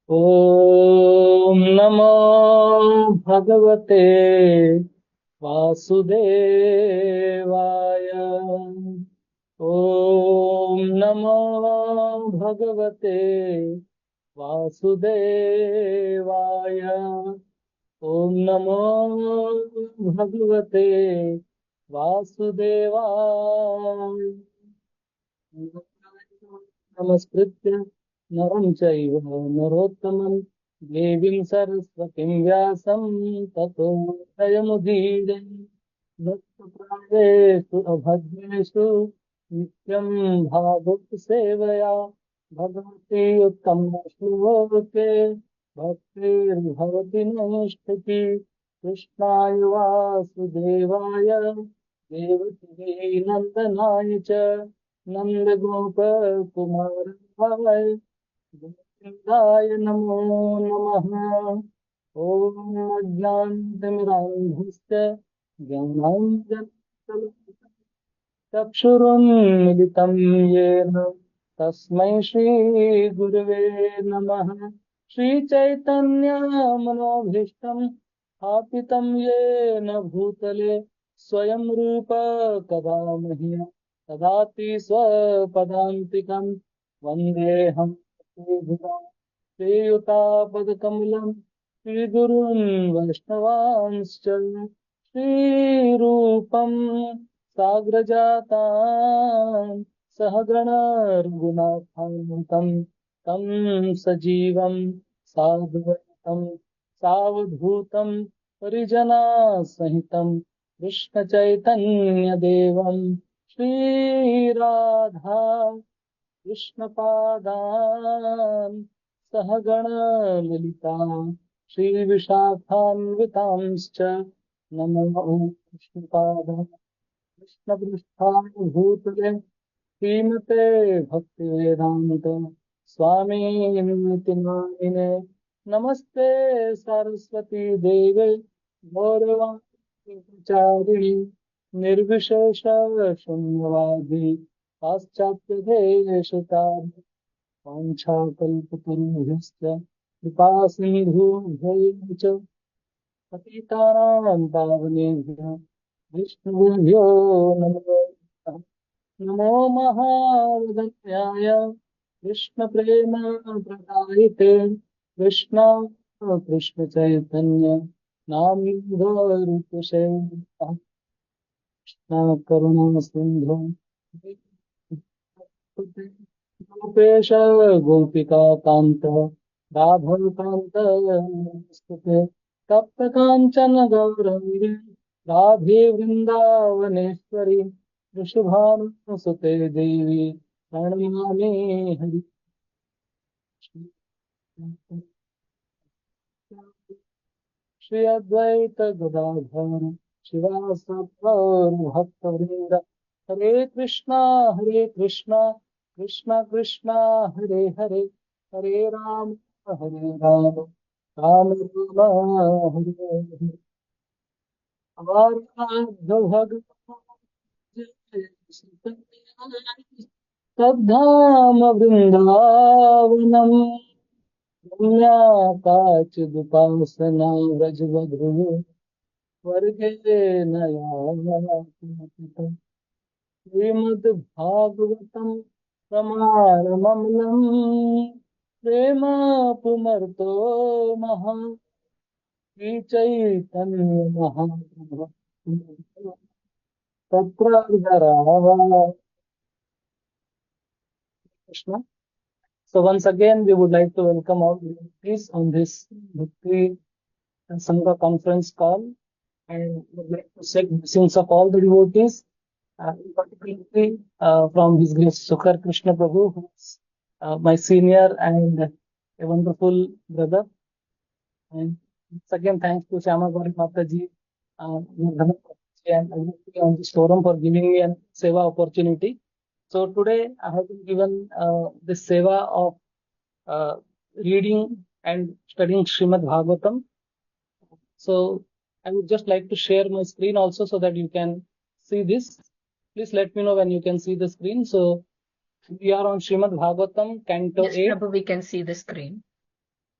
ॐ नमो भगवते वासुदेवाय। ॐ नमो भगवते वासुदेवाय। ॐ नमो भगवते वासुदेवाय। नमस्कृत्य नरं चैव नरोत्तमं देवीं सरस्वतीं व्यासं ततो जयमुदीरये। भक्तप्राणेषु अभद्रेषु नित्यं भागवत सेवया भगवती उत्तमश्लोके भक्तिर्भवति नैष्ठिकी। कृष्णाय वासुदेवाय देवकी नन्दनाय च नन्दगोपकुमाराय गोविन्दाय नमो नमः। ॐ अज्ञानतिमिरान्धस्य ज्ञानाञ्जनशलाकया चक्षुरुन्मिलितं येन तस्मै श्रीगुरवे नमः। श्रीचैतन्यमनोभीष्टं स्थापितं येन भूतले स्वयं रूप कदा मह्यं ददाति स्वपदान्तिकं। वन्देऽहं श्रीयुतापदकमलं श्रीगुरून् वैष्णवांश्च श्रीरूपं साग्रजातां सहगण रघुनाथान्वितं तं सजीवं साद्वैतं सावधूतं परिजनासहितं कृष्णचैतन्यदेवं श्रीराधा कृष्णपादान् सहगण ललिता श्रीविशाखान्वितांश्च नमो कृष्णपादान् कृष्णपृष्ठाय भूतले श्रीमते भक्तिवेदान्त स्वामी नामिने। नमस्ते सरस्वती देवे गौरवाणी प्रचारिणी निर्विशेष शून्यवादी पाश्चात्य देशतारि वाञ्छाकल्पतरुभ्यश्च कृपा सिन्धुभ्यैव च पतितानां पावनेभ्यः विष्णुभ्यो नमो नमः। नमो महावदन्याय कृष्णप्रेम प्रदायिते कृष्ण कृष्ण चैतन्य नामरूपसे कृष्ण करुणा सिंधु गोपेश गोपिका कांत राघव कांत नमस्ते। तप्त कांचन गौरंगी राधे वृंदावनेश्वरी वृषभानुसुते देवी प्रणमामि हरि। श्री अद्वैत गदाधर शिवासादि भक्तवृंद हरे कृष्णा कृष्ण कृष्णा हरे हरे हरे राम राम राम हरे हरे। आराध्य भगवान जय श्री कन्हैया तद्धाम वृंदावनम पुण्याकाचिदुपासना व्रजवधू वर्गे नयाति श्रीमद्भागवतं प्रमाणममलं प्रेम पुमर्तो महा श्रीचैतन्य महाप्रभु तत्र Krishna. So once again, we would like to welcome all devotees on this Bhakti Sangha conference call, and would like to seek blessings of all the devotees, particularly from His Grace Sukhar Krishna Prabhu, who is my senior and a wonderful brother. And once again, thanks to Shama Gauri Mataji, Vardhana Prabhuji, and everybody on this forum for giving me a seva opportunity. So today I have been given this seva of uh, reading and studying Srimad Bhagavatam. So I would just like to share my screen also so that you can see this. Please let me know when you can see the screen. So we are on Srimad Bhagavatam, Canto Yes, 8. Prabhu, we can see the screen.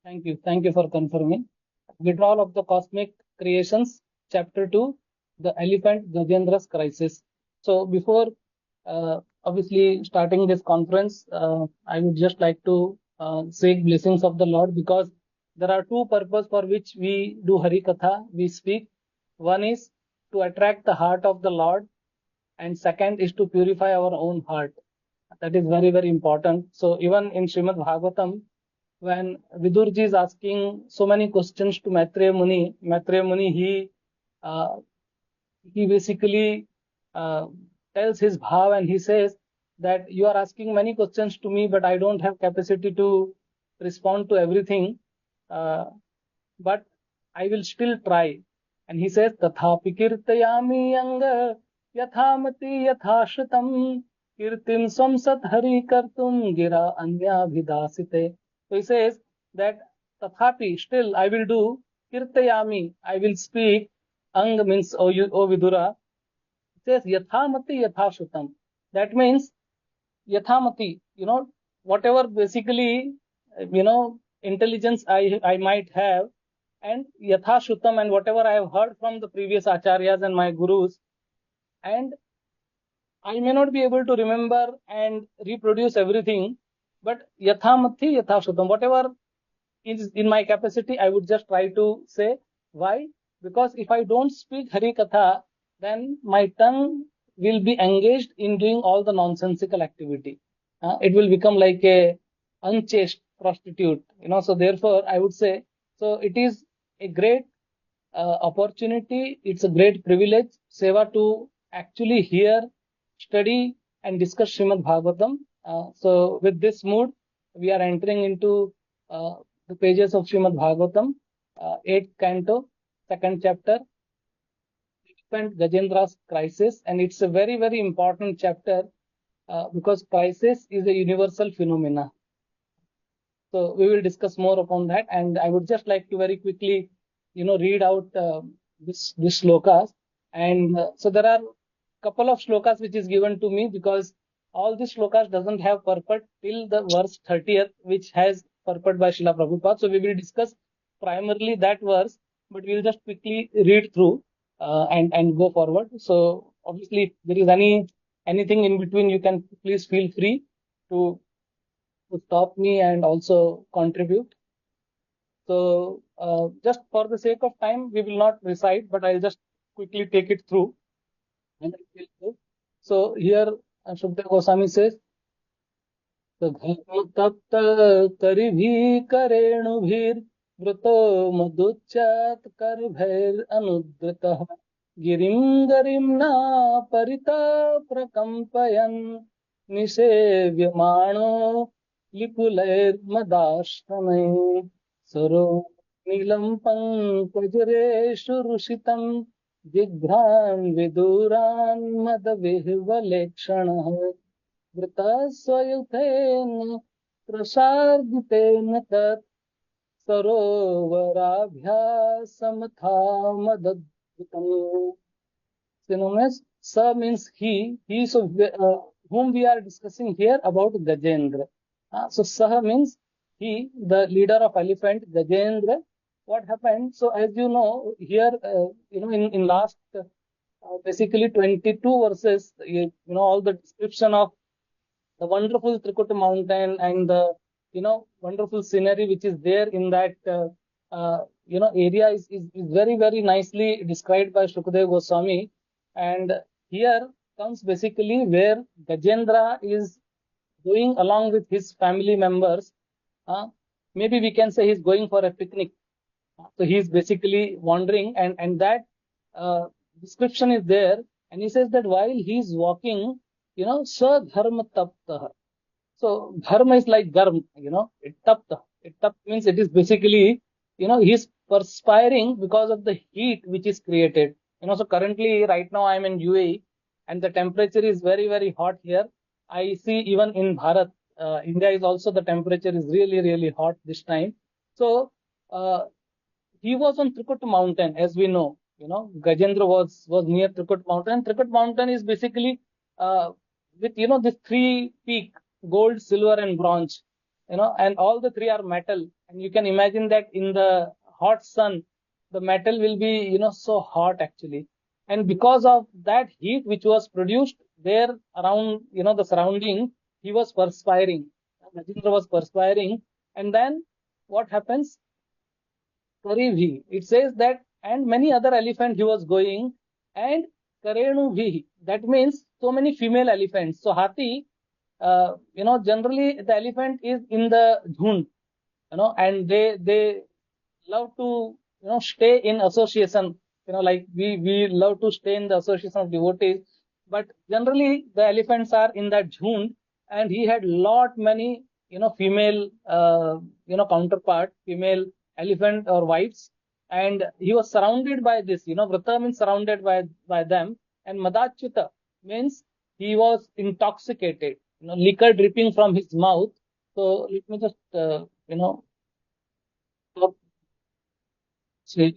Thank you. Thank you for confirming. Withdrawal of the Cosmic Creations, Chapter 2, The Elephant Gajendra's Crisis. So, before obviously starting this conference, I would just like to seek blessings of the Lord, because there are two purposes for which we do Hari Katha, we speak. One is to attract the heart of the Lord, and second is to purify our own heart. That is very, very important. So, even in Srimad Bhagavatam, when Vidurji is asking so many questions to Maitreya Muni, uh, he basically uh, tells his bhav, and he says that you are asking many questions to me, but I don't have capacity to respond to everything. Uh, but I will still try. And he says, Tathapi kirtayami anga yathamati yathashritam kirtim samsat hari kartum gira anya bhidasite. So he says that Tathapi, still I will do kirtayami, I will speak. Ang means, O Vidura, it says yathamati yathashritam. That means yathamati, whatever basically, intelligence I might have, and yathashrutam, and whatever I have heard from the previous acharyas and my gurus, and I may not be able to remember and reproduce everything, but yathamati yathashrutam, whatever is in my capacity, I would just try to say. Why? Because if I don't speak Hari Katha, then my tongue will be engaged in doing all the nonsensical activity. It will become like a unchaste prostitute, So therefore, I would say, so it is a great opportunity. It's a great privilege, Seva, to actually hear, study, and discuss Srimad Bhagavatam. So with this mood, we are entering into the pages of Srimad Bhagavatam, 8th canto, 2nd chapter, Elephant Gajendra's Crisis. And it's a very, very important chapter because crisis is a universal phenomena. So we will discuss more upon that. And I would just like to very quickly, read out this slokas. And so there are couple of slokas which is given to me, because all these slokas doesn't have purport till the verse 30th, which has purport by Srila Prabhupada. So we will discuss primarily that verse, but we'll just quickly read through and go forward. So obviously, if there is anything in between, you can please feel free to stop me and also contribute. So just for the sake of time, we will not recite, but I'll just quickly take it through. And I will go. So here Shukdev Goswami says, तप्त करिभी करेणुभिर्वृतो मदुच्चात करभैरनुद्रतः गिरिं गरिम्ना परिता प्रकम्पयन् निषेव्यमाणो लिपुलैर्मदाश्रमैः सरो नीलं पङ्कजरेषु रुषितं जिघ्रान् विदुरान् मदविह्वलेक्षणः वृतस्वयुतेन प्रसार्दितेन तत् सरोवराभ्यासमथामदद्भुतम्. Synonymous, Sa means he, so whom we are discussing here about Gajendra. So Sah means he, the leader of elephant, Gajendra. What happened? So as you know, here, in last basically 22 verses, all the description of the wonderful Trikuta mountain and the wonderful scenery which is there in that area is very, very nicely described by Shukdev Goswami. And here comes basically where Gajendra is going along with his family members. Maybe we can say he's going for a picnic. So he's basically wandering, and that description is there. And he says that while he's walking, sa dharma taptah. So dharma is like garm, it tapta. It tapt means it is basically, he's perspiring because of the heat which is created. So currently right now I'm in UAE and the temperature is very, very hot here. I see even in Bharat, India is also, the temperature is really, really hot this time. So he was on Trikut mountain, as we know. Gajendra was near Trikut mountain. Trikut mountain is basically with this three peak, gold, silver, and bronze. and all the three are metal. And you can imagine that in the hot sun, the metal will be, so hot actually. And because of that heat which was produced there around, the surrounding, he was perspiring. Gajendra was perspiring. And then what happens? Karivhi. It says that, and many other elephant he was going, and Karenu Bhi. That means so many female elephants. So Hathi, generally the elephant is in the jhund, and they love to, stay in association, like we love to stay in the association of devotees. But generally the elephants are in that jhund, and he had lot many, female, counterpart, female elephant or wives, and he was surrounded by this. Vrata means surrounded by them, and Madachyuta means he was intoxicated. Liquor dripping from his mouth. So let me just, stop, say,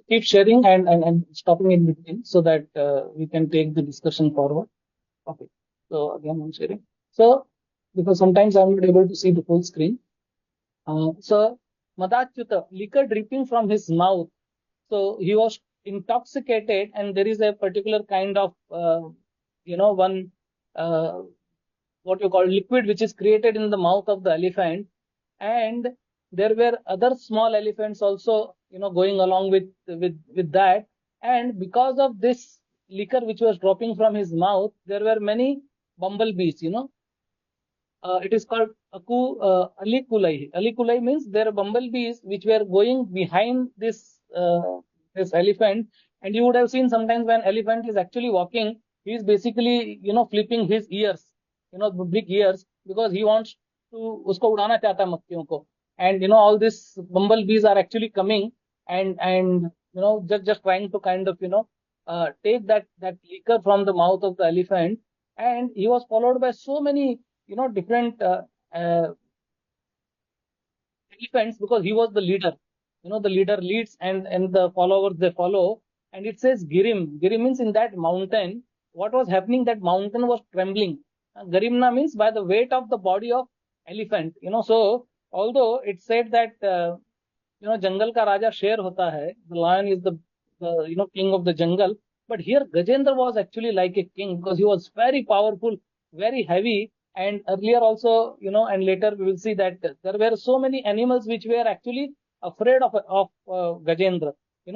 keep sharing and stopping in between so that we can take the discussion forward. Okay. So again, I'm sharing. So because sometimes I'm not able to see the full screen. So Madachyuta, liquor dripping from his mouth. So he was intoxicated, and there is a particular kind of, one, uh, what you call liquid which is created in the mouth of the elephant. And there were other small elephants also, going along with that. And because of this liquor which was dropping from his mouth, there were many bumblebees. It is called alikulai. Alikulai means there are bumblebees which were going behind this elephant. And you would have seen sometimes when elephant is actually walking, he is basically, flipping his ears, big ears, because he wants to usko udana chahta hai makkiyon ko. And all these bumblebees are actually coming, and just trying to kind of, take that liquor from the mouth of the elephant. And he was followed by so many, different uh, elephants, because he was the leader. The leader leads, and the followers they follow. And it says Girim. Girim means in that mountain, what was happening? That mountain was trembling. Garimna means by the weight of the body of elephant. So although it said that जंगल का राजा शेर होता है, the lion is the king of the jungle. But here Gajendra was actually like a king, because he was very powerful, very heavy. And earlier also, and later we will see that there were so many animals which were actually afraid of Gajendra.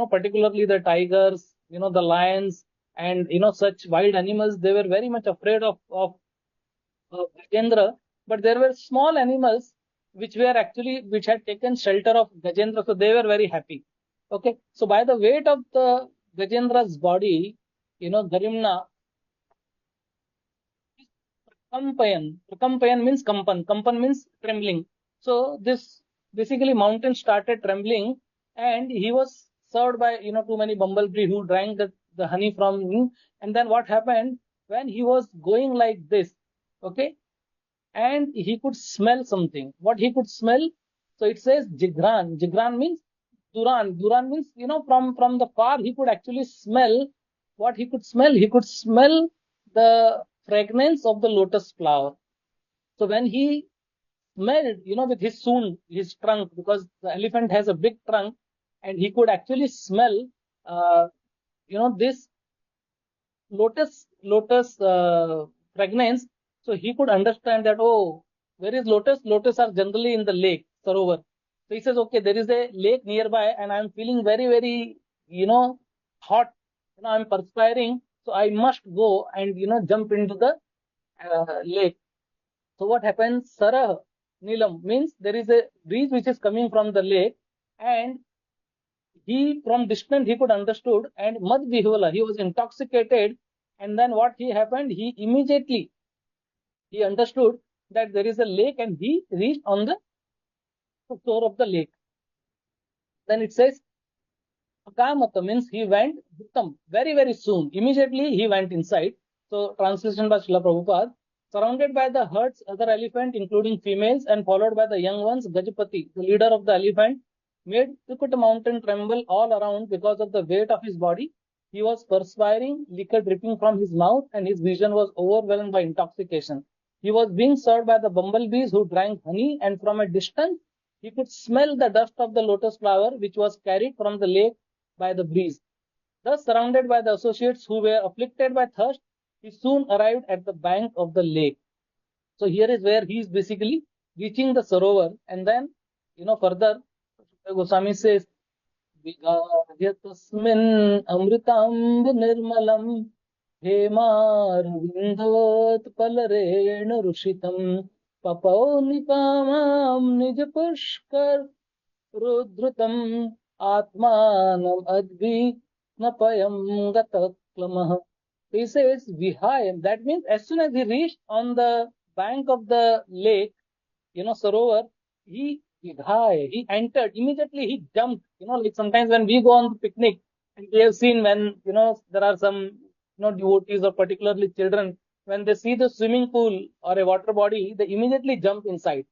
Particularly the tigers, the lions, and such wild animals. They were very much afraid of Gajendra. But there were small animals which had taken shelter of Gajendra, so they were very happy. Okay, so by the weight of the Gajendra's body, Garimna, Prakampayan means kampan. Kampan means trembling. So this basically mountain started trembling, and he was served by too many bumblebee who drank the honey from him. And then what happened when he was going like this? Okay, and he could smell something. What he could smell? So it says Jigran. Jigran means Duran. Duran means, from the far he could actually smell. What he could smell? He could smell the fragrance of the lotus flower. So when he smelled, with his soon, his trunk, because the elephant has a big trunk, and he could actually smell, this lotus fragrance. So he could understand that, oh, where is lotus? Lotus are generally in the lake, Sarovar. So he says, okay, there is a lake nearby, and I'm feeling very, very, hot. I'm perspiring. So I must go and, jump into the lake. So what happens? Sarah Nilam means there is a breeze which is coming from the lake, and he from distance he could understood, and Mad Vihola, he was intoxicated. And then what he happened? He immediately he understood that there is a lake, and he reached on the shore of the lake. Then it says Akamata means he went very, very soon. Immediately he went inside. So translation by Srila Prabhupada. Surrounded by the herds, other elephant, including females, and followed by the young ones, Gajapati, the leader of the elephant, made Trikuta mountain tremble all around because of the weight of his body. He was perspiring, liquor dripping from his mouth, and his vision was overwhelmed by intoxication. He was being served by the bumblebees who drank honey, and from a distance he could smell the dust of the lotus flower which was carried from the lake by the breeze. Thus, surrounded by the associates who were afflicted by thirst, he soon arrived at the bank of the lake. So here is where he is basically reaching the Sarovar, and then further Goswami says, "Vigaya tasmin amritam nirmalam hemar palaren rushitam papau nipamam nij pushkar rudrutam atmanam advi napayam gataklamah." He says Vihayam. That means as soon as he reached on the bank of the lake, Sarovar, he entered. Immediately he jumped. Like sometimes when we go on the picnic, and we have seen when, there are some, devotees or particularly children, when they see the swimming pool or a water body, they immediately jump inside.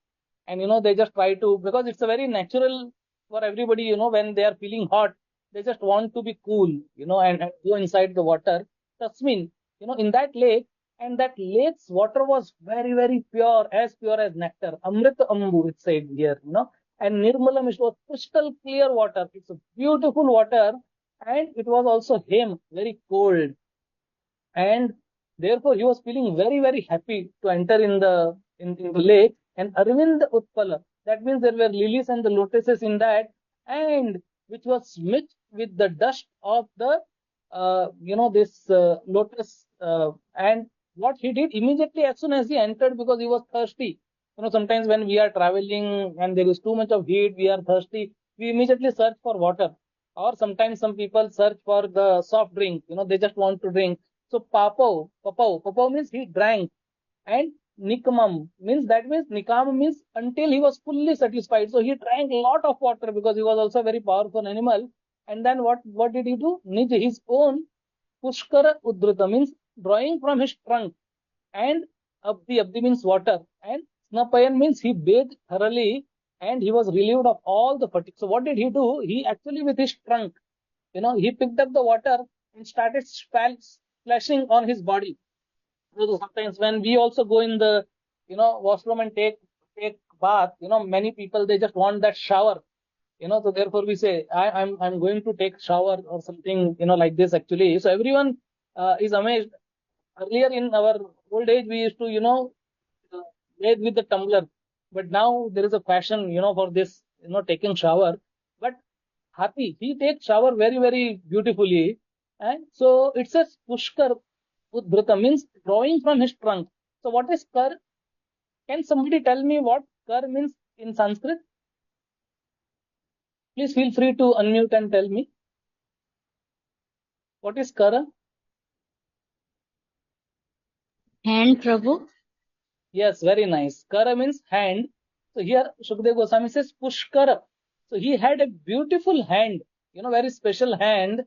And, they just try to, because it's a very natural for everybody, when they are feeling hot, they just want to be cool, and go inside the water. Tasmin, in that lake, and that lake's water was very, very pure, as pure as nectar. Amrit Ambu, it said here, and Nirmalam, it was crystal clear water. It's a beautiful water, and it was also him, very cold. And therefore, he was feeling very, very happy to enter in the lake. And Arvind Utpala, that means there were lilies and the lotuses in that, and which was mixed with the dust of the, this lotus. And what he did immediately as soon as he entered, because he was thirsty. Sometimes when we are traveling and there is too much of heat, we are thirsty, we immediately search for water. Or sometimes some people search for the soft drink, they just want to drink. So papau means he drank, and nikmam means, that means nikam means until he was fully satisfied. So he drank a lot of water because he was also a very powerful animal. And then what did he do? Nij, his own pushkara udruta means drawing from his trunk, and abdi means water, and snapayan means he bathed thoroughly, and he was relieved of all the fatigue. So what did he do? He actually with his trunk, he picked up the water and started splashing on his body. So sometimes when we also go in the, washroom and take bath, many people, they just want that shower, so therefore we say, I'm going to take shower or something, like this actually. So everyone is amazed. Earlier in our old age, we used to, uh, bathe with the tumbler, but now there is a fashion, for this, taking shower. But Hathi, he takes shower very, very beautifully. And so it says Pushkar Udbhrita means drawing from his trunk. So what is Kar? Can somebody tell me what Kar means in Sanskrit? Please feel free to unmute and tell me. What is Kara? Hand, Prabhu. Yes, very nice. Kara means hand. So here Shukdev Goswami says Pushkara. So he had a beautiful hand, very special hand.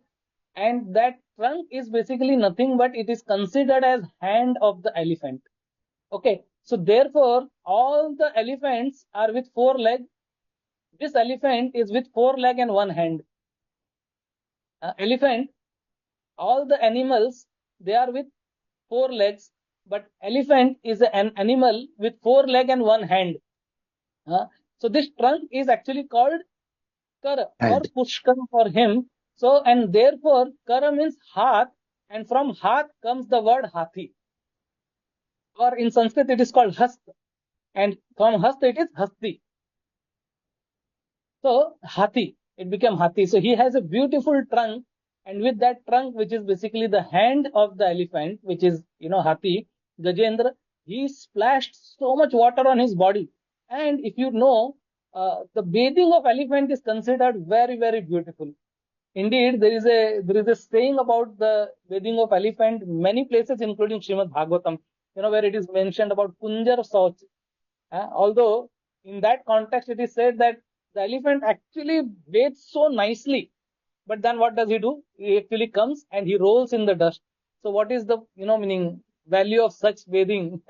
And that trunk is basically nothing but it is considered as hand of the elephant. Okay. So therefore, all the elephants are with four legs. This elephant is with four legs and one hand. Elephant, all the animals, they are with four legs, but elephant is an animal with four legs and one hand. So this trunk is actually called Kara or Head. Pushkar for him. So, and therefore, Kara means Hath, and from Hath comes the word Hathi. Or in Sanskrit, it is called Hast, and from Hast, it is Hasti. So, Hathi, it became Hathi. So, he has a beautiful trunk, and with that trunk, which is basically the hand of the elephant, which is, Hathi, Gajendra, he splashed so much water on his body. And if you know, the bathing of elephant is considered very, very beautiful. Indeed, there is a saying about the bathing of elephant, many places, including Srimad Bhagavatam, where it is mentioned about Kunjar Sauch. Although in that context, it is said that the elephant actually bathes so nicely, but then what does he do? He actually comes and he rolls in the dust. So what is the meaning value of such bathing?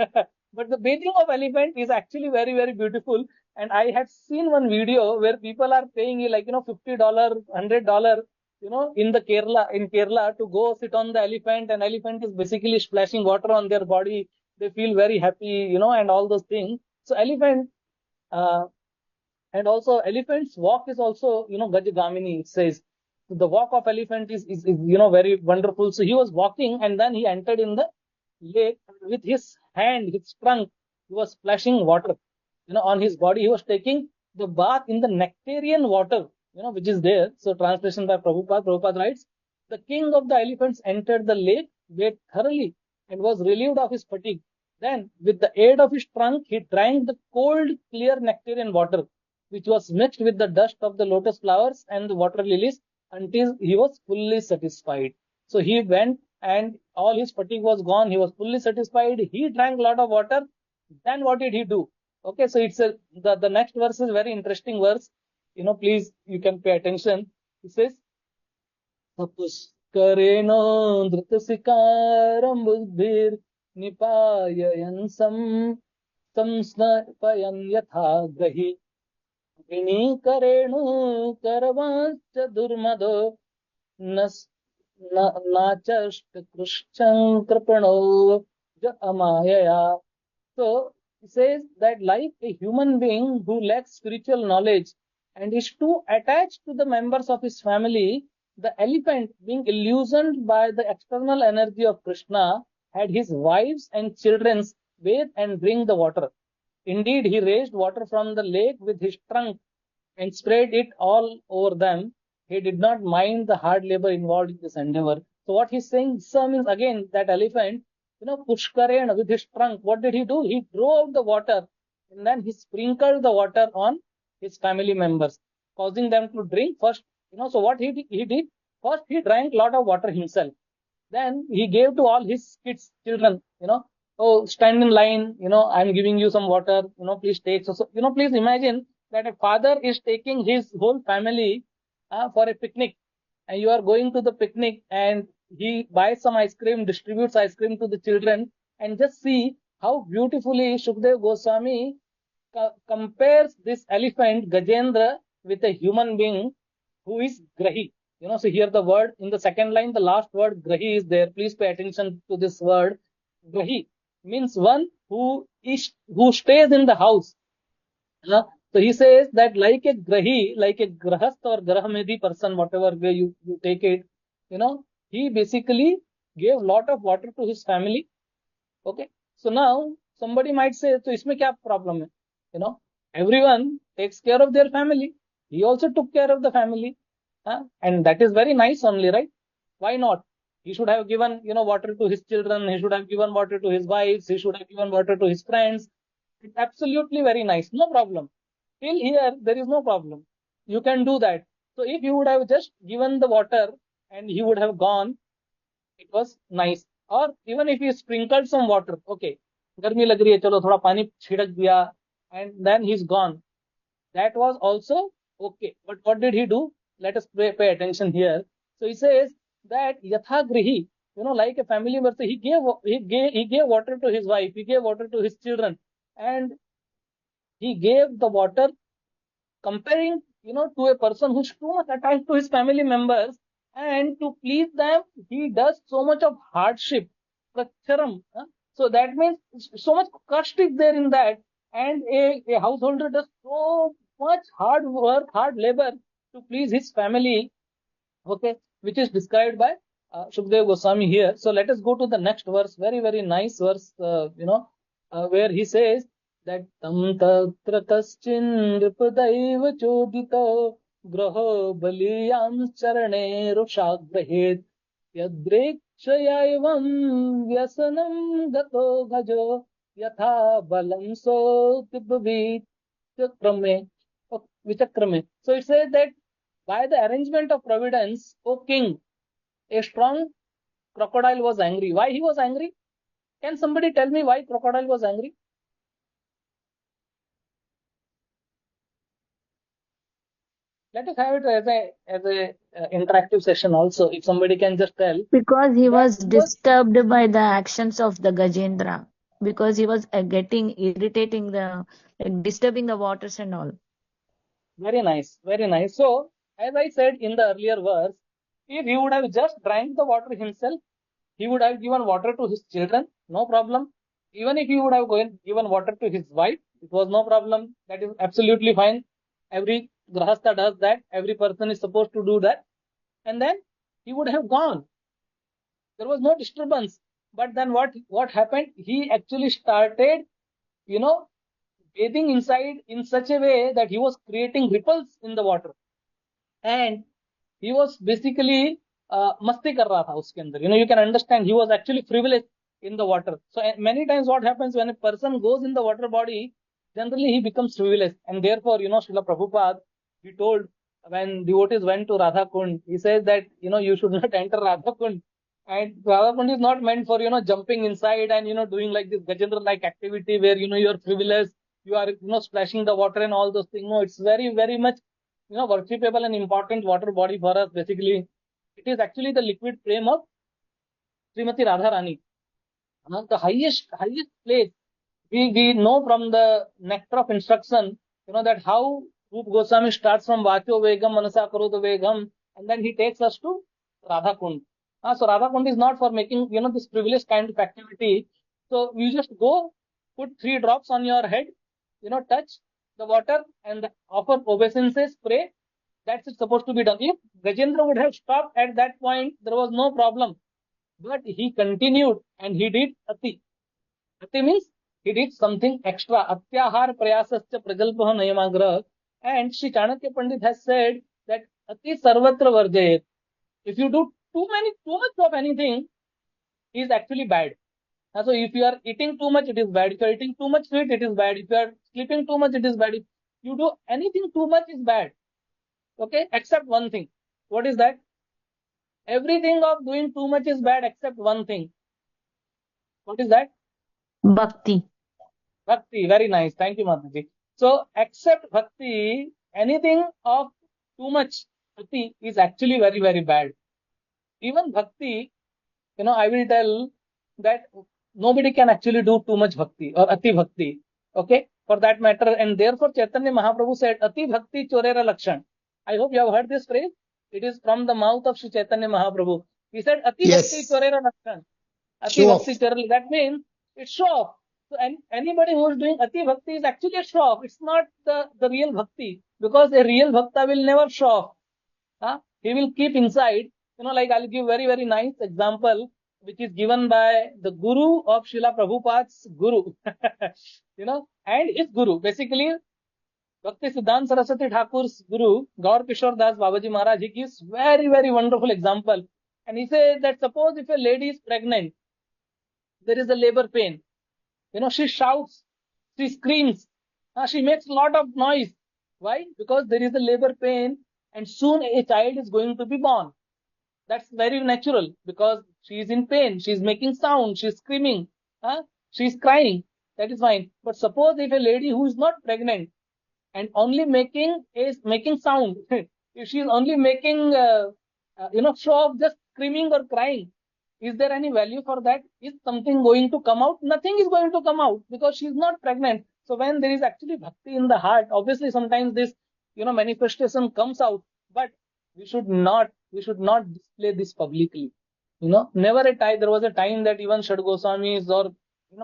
But the bathing of elephant is actually very, very beautiful. And I had seen one video where people are paying like $50, $100, in Kerala to go sit on the elephant, and elephant is basically splashing water on their body. they feel very happy, and all those things. So elephant, uh, and also elephant's walk is also, Gajagamini, it says. So the walk of elephant is very wonderful. So he was walking and then he entered in the lake with his hand, his trunk. He was splashing water, on his body. He was taking the bath in the nectarian water, which is there. So translation by Prabhupada. Prabhupada writes, the king of the elephants entered the lake, bathed thoroughly, and was relieved of his fatigue. Then, with the aid of his trunk, he drank the cold, clear nectarian water, which was mixed with the dust of the lotus flowers and the water lilies until he was fully satisfied. So he went and all his fatigue was gone. He was fully satisfied. He drank a lot of water. Then what did he do? Okay, so the next verse is very interesting verse. Please you can pay attention. It says, पुष्करेणो धृतसिकारं बुद्धिर्निपाययन् संस्नपयन् यथा ग्रही वृणीकरेणु करवाश्च दुर्मदो न नाचष्टकृष्टं कृपणो ज अमायया. So he says that like a human being who lacks spiritual knowledge and is too attached to the members of his family, the elephant, being illusioned by the external energy of Krishna, had his wives and children bathe and drink the water. Indeed, he raised water from the lake with his trunk and spread it all over them. He did not mind the hard labor involved in this endeavor. So what he's saying, sir, means again that elephant, Pushkaren with his trunk, what did he do? He drew out the water and then he sprinkled the water on his family members, causing them to drink first. So what he did, first he drank a lot of water himself. Then he gave to all his kids, children, oh, stand in line, I'm giving you some water, please take. So, please imagine that a father is taking his whole family for a picnic, and you are going to the picnic and he buys some ice cream, distributes ice cream to the children, and just see how beautifully Shukdev Goswami compares this elephant Gajendra with a human being who is Grahi. So here the word in the second line, the last word Grahi is there. Please pay attention to this word. Grahi means one who stays in the house. So he says that like a Grahi, like a Grahast or Grahamedi person, whatever way you take it, he basically gave lot of water to his family. Okay. So now somebody might say, so isme kya problem hai? Everyone takes care of their family. He also took care of the family. And that is very nice only, right? Why not? He should have given, water to his children. He should have given water to his wives. He should have given water to his friends. It's absolutely very nice. No problem. Till here, there is no problem. You can do that. So if you would have just given the water and he would have gone, it was nice. Or even if you sprinkled some water, okay, गर्मी लग रही है, चलो थोड़ा पानी छिड़क दिया, and then he's gone. That was also okay. But what did he do? Let us pay attention here. So he says that yathagrihi, like a family member, he gave water to his wife, he gave water to his children, and he gave the water comparing, to a person who's too much attached to his family members, and to please them, he does so much of hardship, pracharam. So that means so much cost is there in that, and a householder does so much hard work, hard labor to please his family. Okay, which is described by Shukdev Goswami here. So let us go to the next verse, very very nice verse, where he says that tam tatra kaschin nripadaiva chodito graho baliyam charane rushagrahet yadrekshayaivam vyasanam gato gajo yatha balam so tibvit vichakrame. So it says that by the arrangement of providence, O king, a strong crocodile was angry. Why he was angry? Can somebody tell me why crocodile was angry? Let us have it as a interactive session also. If somebody can just tell Because he that was he was disturbed by the actions of the Gajendra. Because he was getting irritating like disturbing the waters and all. very nice, very nice. So as I said in the earlier verse, if he would have just drank the water himself, he would have given water to his children, no problem. Even if he would have given water to his wife, it was no problem. That is absolutely fine. Every grahastha does that. Every person is supposed to do that. And then he would have gone. There was no disturbance. But then what happened? He actually started, you know, bathing inside in such a way that he was creating ripples in the water. And he was basically masti kar raha tha uske andar. You can understand he was actually frivolous in the water. So many times what happens when a person goes in the water body, generally he becomes frivolous. And therefore, Srila Prabhupada, he told when devotees went to Radha Kund, he says that, you should not enter Radha Kund. And Radha Kund is not meant for, jumping inside and, doing like this Gajendra like activity where, you're frivolous, you are, splashing the water and all those things. No, it's very, very much worshipable and important water body for us. Basically, it is actually the liquid frame of Srimati Radharani. The highest place we know from the nectar of instruction, that how Rup Goswami starts from Vacho Vegam, Manasa Karota Vegam, and then he takes us to Radha Kund. So Radha Kund is not for making, this privileged kind of activity. So you just go, put 3 drops on your head, touch the water and offer obeisances, pray. That's it supposed to be done. If Gajendra would have stopped at that point, there was no problem. But he continued and he did ati. Ati means he did something extra. Atyahar prayasascha pragalpaha nayamagrah. And Sri Chanakya Pandit has said that ati sarvatra varjayet. If you do too much of anything, is actually bad. So if you are eating too much, it is bad. If you are eating too much sweet, it is bad. If you are sleeping too much, it is bad. If you do anything too much, is bad. Okay, except one thing. What is that? Everything of doing too much is bad except one thing. What is that? Bhakti. Bhakti. Very nice. Thank you, Mataji. So, except bhakti, anything of too much bhakti is actually very, very bad. Even bhakti, I will tell that nobody can actually do too much bhakti or ati bhakti. Okay, for that matter. And therefore, Chaitanya Mahaprabhu said, ati bhakti chorera lakshan. I hope you have heard this phrase. It is from the mouth of Sri Chaitanya Mahaprabhu. He said, ati bhakti Yes, chorera lakshan. Ati show bhakti off. chorera. That means it's show off. So anybody who is doing ati bhakti is actually a show off. It's not the real bhakti, because a real bhakta will never show off. He will keep inside. Like I'll give very, very nice example, which is given by the guru of Srila Prabhupada's guru, and his guru. Basically, Bhakti Siddhanta Saraswati Thakur's guru, Gaur Kishore Das Babaji Maharaj, he gives very, very wonderful example. And he says that suppose if a lady is pregnant, there is a labor pain. She shouts, she screams, she makes a lot of noise. Why? Because there is a labor pain and soon a child is going to be born. That's very natural because she is in pain, she is making sound, she is screaming, she is crying. That is fine. But suppose if a lady who is not pregnant and only making sound, if she is only making, show of just screaming or crying, is there any value for that? Is something going to come out? Nothing is going to come out because she is not pregnant. So when there is actually bhakti in the heart, obviously sometimes this, manifestation comes out, but we should not display this publicly. Never a time, there was a time that even Shad Goswamis or,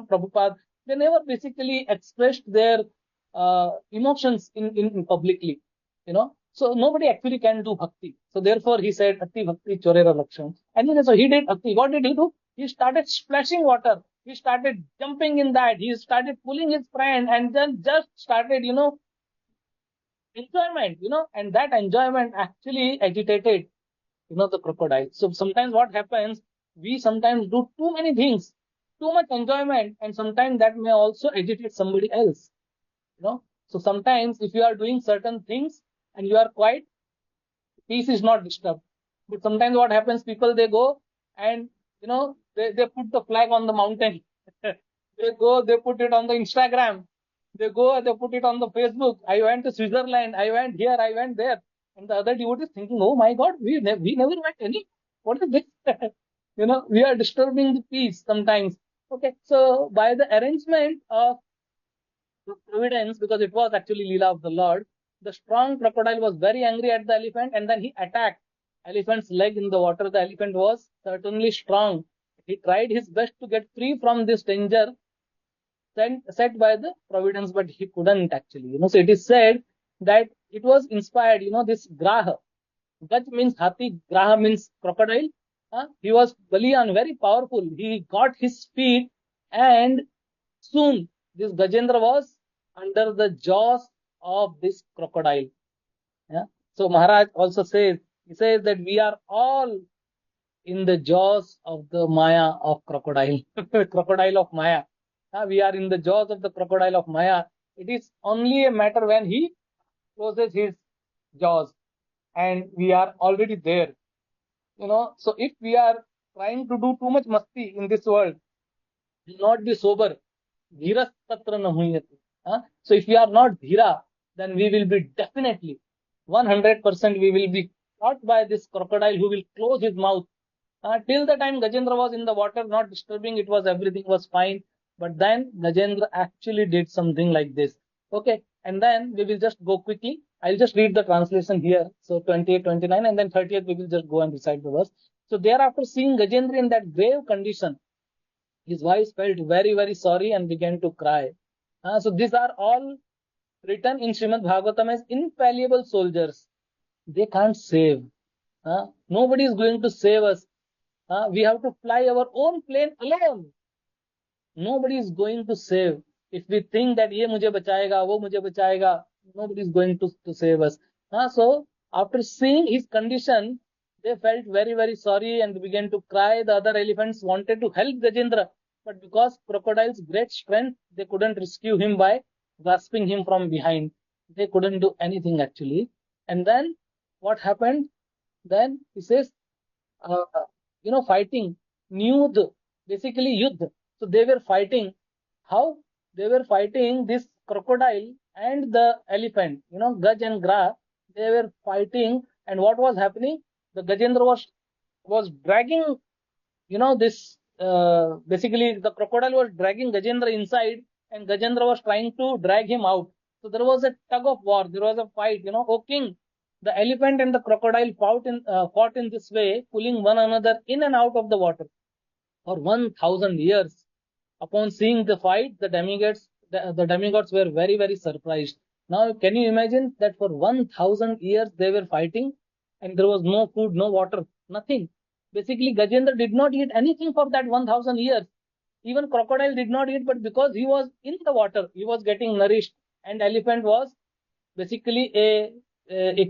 Prabhupada, they never basically expressed their emotions in publicly, so nobody actually can do bhakti. So therefore he said, Ati Bhakti Chorera Lakshan. And so he did bhakti. What did he do? He started splashing water. He started jumping in that. He started pulling his friend and then just started, enjoyment, and that enjoyment actually agitated, the crocodile. So sometimes what happens, we sometimes do too many things, too much enjoyment, and sometimes that may also agitate somebody else. So sometimes if you are doing certain things and you are quiet, peace is not disturbed. But sometimes what happens, people they go and they put the flag on the mountain. They go, they put it on the Instagram. They go, they put it on the Facebook. I went to Switzerland. I went here. I went there. And the other devotee is thinking, oh my God, we never met any. What is this? We are disturbing the peace sometimes. Okay, so by the arrangement of providence, because it was actually Leela of the Lord, the strong crocodile was very angry at the elephant and then he attacked elephant's leg in the water. The elephant was certainly strong. He tried his best to get free from this danger, set by the providence, but he couldn't actually. So it is said that it was inspired. This Graha. Gaj means hathi, Graha means crocodile. He was Baliyan, very powerful. He got his feet, and soon this Gajendra was under the jaws of this crocodile. Yeah. So Maharaj also says, he says that we are all in the jaws of the Maya of crocodile, crocodile of Maya. We are in the jaws of the crocodile of Maya. It is only a matter when he closes his jaws, and we are already there. So if we are trying to do too much masti in this world, do not be sober. Dhiras tatra na huyati. So if we are not dhira, then we will be definitely 100% we will be caught by this crocodile who will close his mouth. Till the time Gajendra was in the water, not disturbing, it was everything was fine. But then Gajendra actually did something like this. Okay, and then we will just go quickly. I'll just read the translation here. So 28, 29, and then 30th we will just go and recite the verse. So thereafter, seeing Gajendra in that grave condition, his wife felt very, very sorry and began to cry. So these are all written in Srimad Bhagavatam as infallible soldiers. They can't save. Nobody is going to save us. We have to fly our own plane alone. Nobody is going to save. If we think that ye mujhe bachayega, wo mujhe bachayega, nobody is going to save us. So after seeing his condition, they felt very, very sorry and began to cry. The other elephants wanted to help Gajendra, but because crocodile's great strength, they couldn't rescue him by grasping him from behind. They couldn't do anything actually. And then what happened? Then he says, uh, fighting, Nyudh, basically Yudh. So they were fighting. How? They were fighting this crocodile and the elephant, Gaj and Gra. They were fighting, and what was happening? The Gajendra was dragging, this basically the crocodile was dragging Gajendra inside, and Gajendra was trying to drag him out. So there was a tug of war. There was a fight. O king, the elephant and the crocodile fought in this way, pulling one another in and out of the water for 1,000 years. Upon seeing the fight, the demigods were very, very surprised. Now, can you imagine that for 1,000 years they were fighting, and there was no food, no water, nothing. Basically, Gajendra did not eat anything for that 1,000 years. Even crocodile did not eat, but because he was in the water, he was getting nourished, and elephant was basically a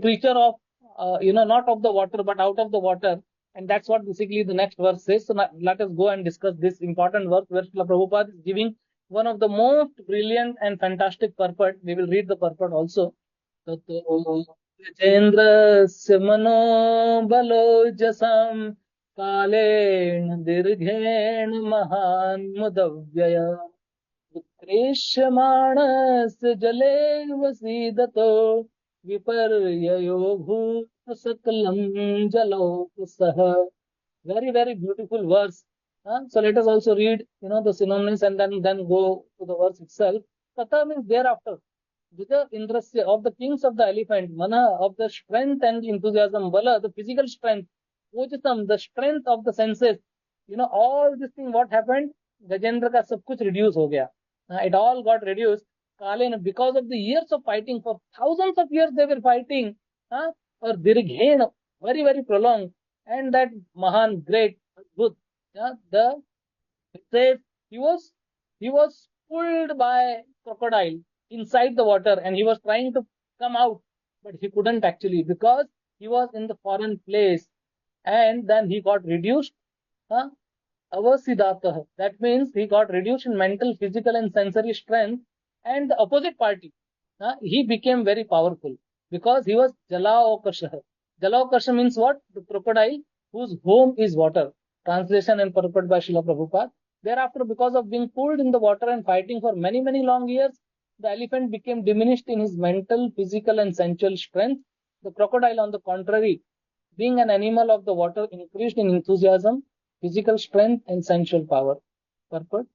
creature of not of the water but out of the water, and that's what basically the next verse says. So let us go and discuss this important verse where Srila Prabhupada is giving one of the most brilliant and fantastic purport. We will read the purport also. Gajendra mano balojasam कालेन दीर्घेण महान मुदव्यय उत्क्रेष्यमाणस्य जले वसीदतो विपर्ययो भूत सकलं जलोपसः. Very, very beautiful verse. So let us also read, the synonyms and then go to the verse itself. Tata means thereafter. Vijay Indrasya, of the kings of the elephant, Mana, of the strength and enthusiasm, Bala, the physical strength, Ojasam, the strength of the senses. All this thing, what happened? Gajendra ka sab kuch reduce ho gaya. It all got reduced. Kalen, because of the years of fighting, for thousands of years they were fighting, or Dirghen, very, very prolonged. And that Mahan, great, good. It says he was pulled by crocodile inside the water, and he was trying to come out, but he couldn't actually because he was in the foreign place, and then he got reduced. Avasidatah. That means he got reduced in mental, physical, and sensory strength. And the opposite party, he became very powerful because he was Jalaokashah. Jalaokasha means what? The crocodile whose home is water. Translation and purport by Srila Prabhupada. Thereafter, because of being pulled in the water and fighting for many, many long years, the elephant became diminished in his mental, physical, and sensual strength. The crocodile, on the contrary, being an animal of the water, increased in enthusiasm, physical strength, and sensual power. Purport.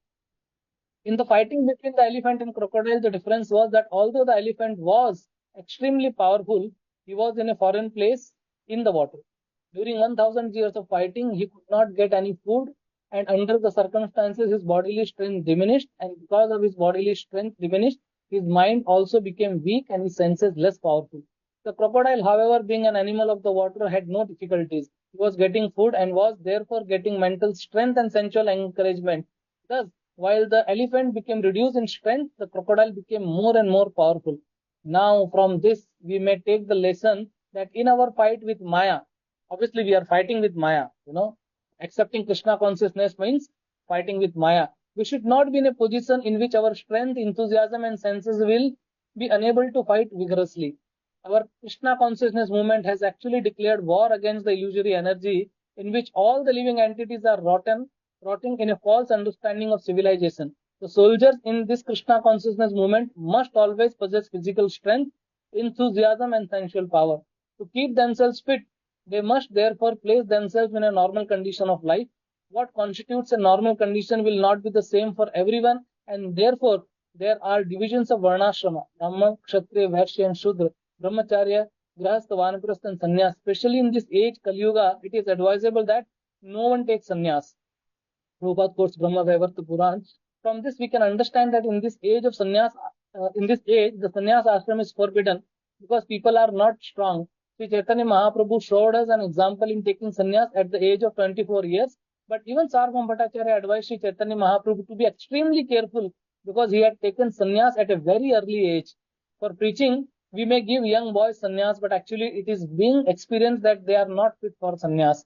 In the fighting between the elephant and crocodile, the difference was that although the elephant was extremely powerful, he was in a foreign place in the water. During 1,000 years of fighting, he could not get any food, and under the circumstances, his bodily strength diminished, and because of his bodily strength diminished, his mind also became weak and his senses less powerful. The crocodile, however, being an animal of the water, had no difficulties. He was getting food and was therefore getting mental strength and sensual encouragement. Thus, while the elephant became reduced in strength, the crocodile became more and more powerful. Now, from this, we may take the lesson that in our fight with Maya, obviously we are fighting with Maya, accepting Krishna consciousness means fighting with Maya. We should not be in a position in which our strength, enthusiasm, and senses will be unable to fight vigorously. Our Krishna consciousness movement has actually declared war against the illusory energy in which all the living entities are rotting in a false understanding of civilization. The soldiers in this Krishna consciousness movement must always possess physical strength, enthusiasm, and sensual power. To keep themselves fit, they must therefore place themselves in a normal condition of life. What constitutes a normal condition will not be the same for everyone, and therefore there are divisions of Varnashrama, Brahma, Kshatriya, Vaishya, and Shudra, Brahmacharya, Grahastha, Vanaprastha, and Sannyas. Especially in this age, Kali Yuga, it is advisable that no one takes sannyas. Prabhupada quotes Brahma Vaivarta Puran. From this, we can understand that in this age of sannyas, in this age, the sannyas ashram is forbidden because people are not strong. Sri Chaitanya Mahaprabhu showed us an example in taking sannyas at the age of 24 years. But even Sarvam Bhattacharya advised Sri Chaitanya Mahaprabhu to be extremely careful because he had taken sannyas at a very early age. For preaching, we may give young boys sannyas, but actually it is being experienced that they are not fit for sannyas.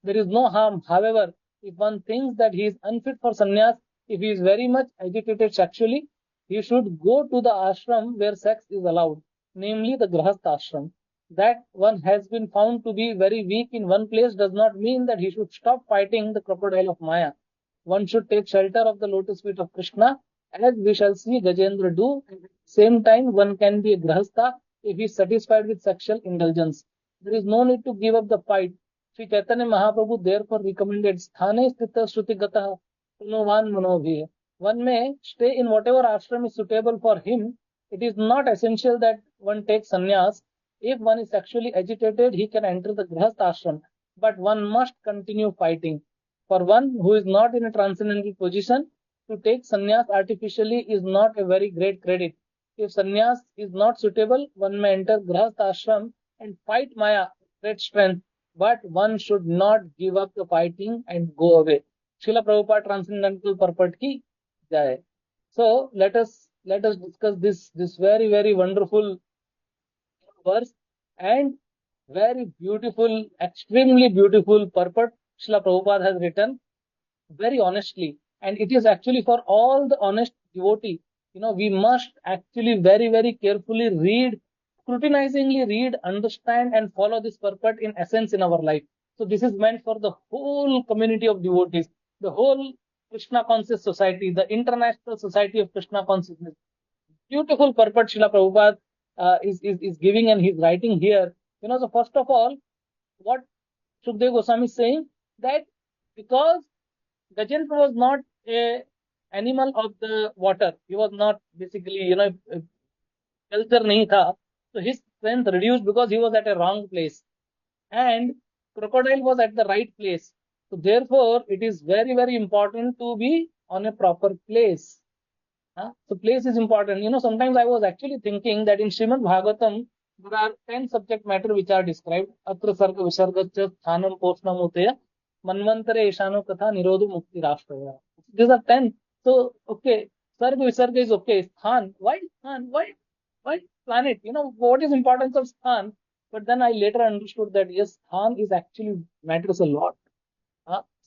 There is no harm. However, if one thinks that he is unfit for sannyas, if he is very much agitated sexually, he should go to the ashram where sex is allowed, namely the Grahastha ashram. That one has been found to be very weak in one place does not mean that he should stop fighting the crocodile of Maya. One should take shelter of the lotus feet of Krishna, as we shall see Gajendra do. At the same time, one can be a Grahastha if he is satisfied with sexual indulgence. There is no need to give up the fight. Sri Chaitanya Mahaprabhu therefore recommended sthane sthita shruti Punovan Manobhi. One may stay in whatever ashram is suitable for him. It is not essential that one takes sannyas. If one is sexually agitated, he can enter the Grihastha ashram, but one must continue fighting. For one who is not in a transcendental position, to take sannyas artificially is not a very great credit. If sannyas is not suitable, one may enter Grihastha ashram and fight Maya with great strength, but one should not give up the fighting and go away. Srila Prabhupada Transcendental Purport ki jai. So let us discuss this very very wonderful verse and very beautiful, extremely beautiful purport Srila Prabhupada has written very honestly, and it is actually for all the honest devotee. We must actually very very carefully read, scrutinizingly read, understand, and follow this purport in essence in our life. So this is meant for the whole community of devotees, the whole Krishna conscious society, the International Society of Krishna Consciousness. Beautiful purport Srila Prabhupada is giving and he's writing here. So first of all, what Sukdev Goswami is saying, that because Gajendra was not a animal of the water, he was not basically, culture nahi tha, so his strength reduced because he was at a wrong place, and crocodile was at the right place. So therefore, it is very very important to be on a proper place. So place is important. Sometimes I was actually thinking that in Srimad Bhagavatam, there are 10 subject matter which are described. Atra sarga visargacha sthanam poshnam utaya manvantare ishano katha nirodhu mukti rashtraya. These are 10. So, okay, sarga visarga is okay. Sthan, why sthan? Why planet? What is importance of sthan? But then I later understood that yes, sthan is actually matters a lot.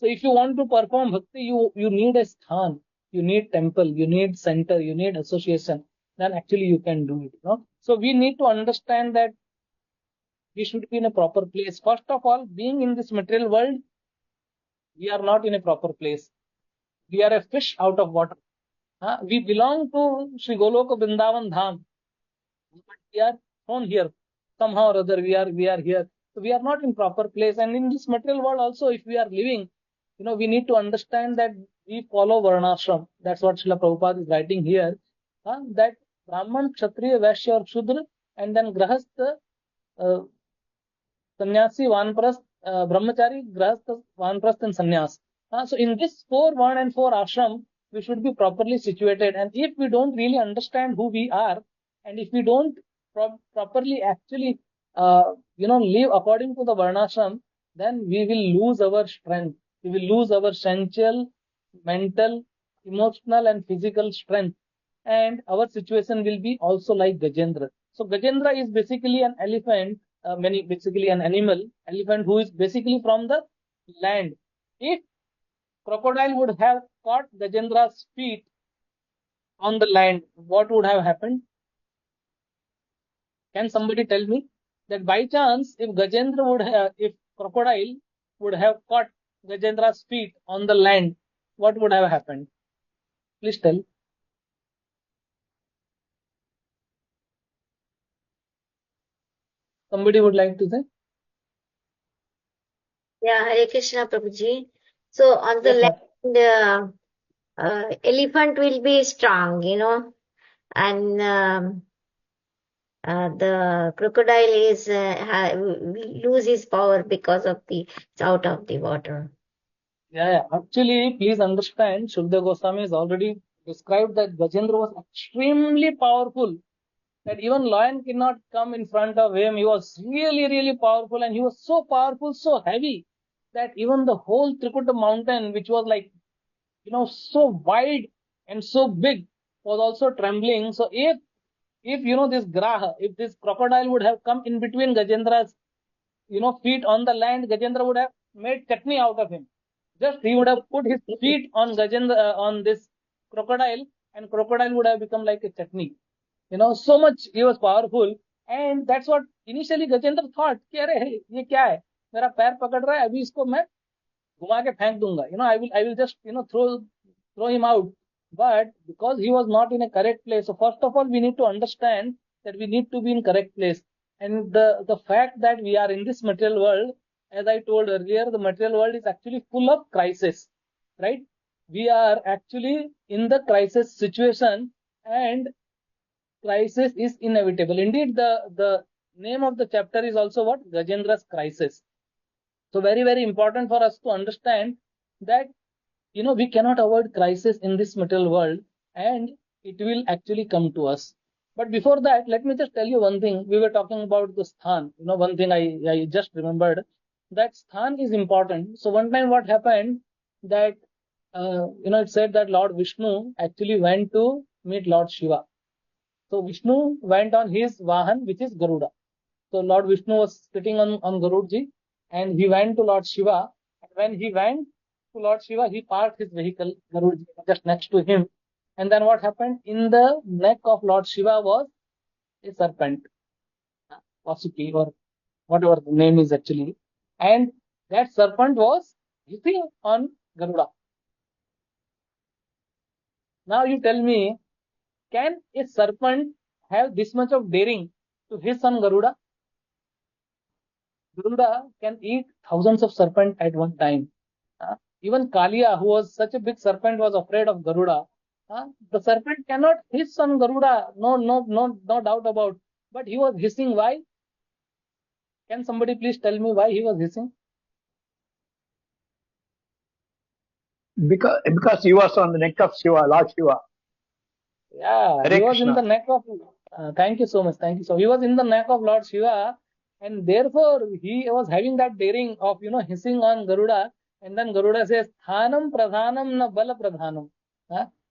So if you want to perform bhakti, you need a sthan, you need temple, you need center, you need association. Then actually you can do it. So we need to understand that we should be in a proper place. First of all, being in this material world, we are not in a proper place. We are a fish out of water. We belong to Sri Goloka Vrindavan Dham, but we are thrown here somehow or other. We are here. So we are not in proper place. And in this material world also, if we are living, we need to understand that we follow Varnashram. That's what Srila Prabhupada is writing here. That Brahman, Kshatriya, Vaishya or Shudra, and then Grahastha, uh, Sannyasi, Vanprasth, Brahmachari, Grahastha, Vanprasth, and Sannyas. So in this 4 1 and 4 ashram, we should be properly situated. And if we don't really understand who we are, and if we don't properly actually, live according to the varnashram, then we will lose our strength. We will lose our sensual, mental, emotional, and physical strength. And our situation will be also like Gajendra. So Gajendra is basically an elephant, basically an animal, elephant who is basically from the land. If crocodile would have caught Gajendra's feet on the land, what would have happened? Can somebody tell me that by chance, if crocodile would have caught Gajendra's feet on the land, what would have happened? Please tell. Somebody would like to say? Yeah, Hare Krishna Prabhuji. So on the Yes, ma'am. land, elephant will be strong, and the crocodile will lose his power because of it's out of the water. Yeah. Actually, please understand, Shukdev Goswami has already described that Gajendra was extremely powerful, that even lion cannot come in front of him. He was really, really powerful, and he was so powerful, so heavy, that even the whole Trikuta mountain, which was like, so wide and so big, was also trembling. So if this graha, if this crocodile would have come in between Gajendra's, feet on the land, Gajendra would have made chutney out of him. Just he would have put his feet on Gajendra, on this crocodile, and crocodile would have become like a chutney. So much he was powerful. And that's what initially Gajendra thought कि अरे ये क्या है, मेरा पैर पकड़ रहा है, अभी इसको मैं घुमा के फेंक दूंगा. I will just throw him out. But because he was not in a correct place, so first of all we need to understand that we need to be in correct place. And the fact that we are in this material world, as I told earlier, the material world is actually full of crisis, right? We are actually in the crisis situation, and crisis is inevitable. Indeed, the name of the chapter is also what? Gajendra's crisis. So very, very important for us to understand that we cannot avoid crisis in this material world, and it will actually come to us. But before that, let me just tell you one thing. We were talking about the sthan. One thing I just remembered, that sthan is important. So one time what happened, that it said that Lord Vishnu actually went to meet Lord Shiva. So Vishnu went on his Vahan, which is Garuda. So Lord Vishnu was sitting on Garudji, and he went to Lord Shiva. And when he went to Lord Shiva, he parked his vehicle, Garudji, just next to him. And then what happened? In the neck of Lord Shiva was a serpent, Vasuki, or whatever the name is actually. And that serpent was hitting on Garuda. Now you tell me, can a serpent have this much of daring to hiss on Garuda? Garuda can eat thousands of serpents at one time. Even Kalia, who was such a big serpent, was afraid of Garuda. The serpent cannot hiss on Garuda, no doubt about. But he was hissing. Why? Can somebody please tell me why he was hissing? Because he was on the neck of Shiva, Lord Shiva. Yeah, he Hare was in the Krishna. neck of. Thank you so much. Thank you. So he was in the neck of Lord Shiva, and therefore he was having that daring of hissing on Garuda. And then Garuda says, "Thanam pradhanam na bala pradhanam."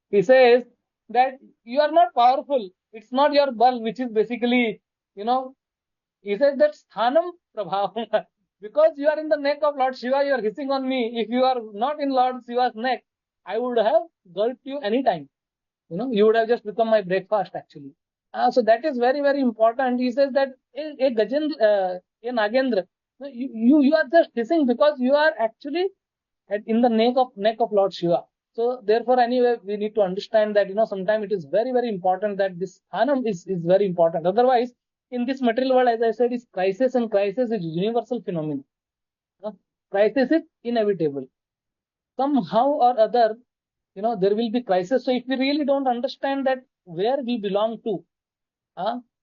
He says that you are not powerful. It's not your bal, which is basically, you know, he says that sthanam prabhavam. Because you are in the neck of Lord Shiva, you are hissing on me. If you are not in Lord Shiva's neck, I would have gulped you anytime. You would have just become my breakfast actually. So that is very, very important. He says that a Gajendra, a Nagendra, you are just hissing because you are actually in the neck of Lord Shiva. So therefore, anyway, we need to understand that sometimes it is very, very important that this Anam is very important. Otherwise, in this material world, as I said, is crisis, and crisis is universal phenomenon. Crisis is inevitable. Somehow or other, there will be crisis. So if we really don't understand that where we belong to,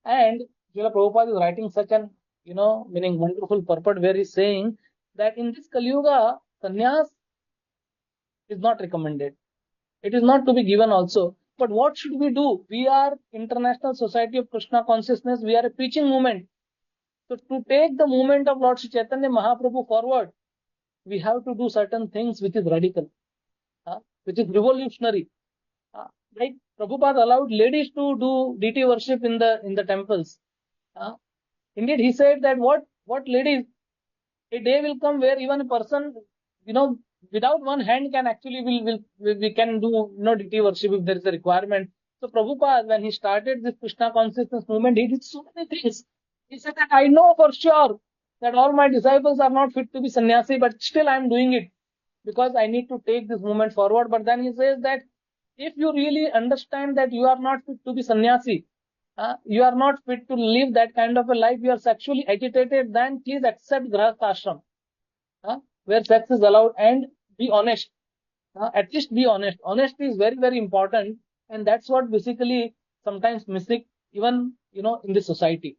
and Srila Prabhupada is writing such an, meaning wonderful purport where he's saying that in this Kali Yuga, sannyas Is not recommended. It is not to be given also. But what should we do? We are International Society of Krishna Consciousness. We are a preaching movement. So to take the movement of Lord Sri Chaitanya Mahaprabhu forward, we have to do certain things which is radical, which is revolutionary. Uh, like Prabhupada allowed ladies to do deity worship in the temples. Indeed, he said that what ladies, a day will come where even a person, without one hand can actually we can do deity worship if there is a requirement. So Prabhupada, when he started this Krishna consciousness movement, he did so many things. He said that I know for sure that all my disciples are not fit to be sannyasi, but still I am doing it because I need to take this movement forward. But then he says that if you really understand that you are not fit to be sannyasi, you are not fit to live that kind of a life, you are sexually agitated, then please accept grahastha ashram, where sex is allowed, and be honest. At least be honest. Honesty is very, very important, and that's what basically sometimes missing even in the society.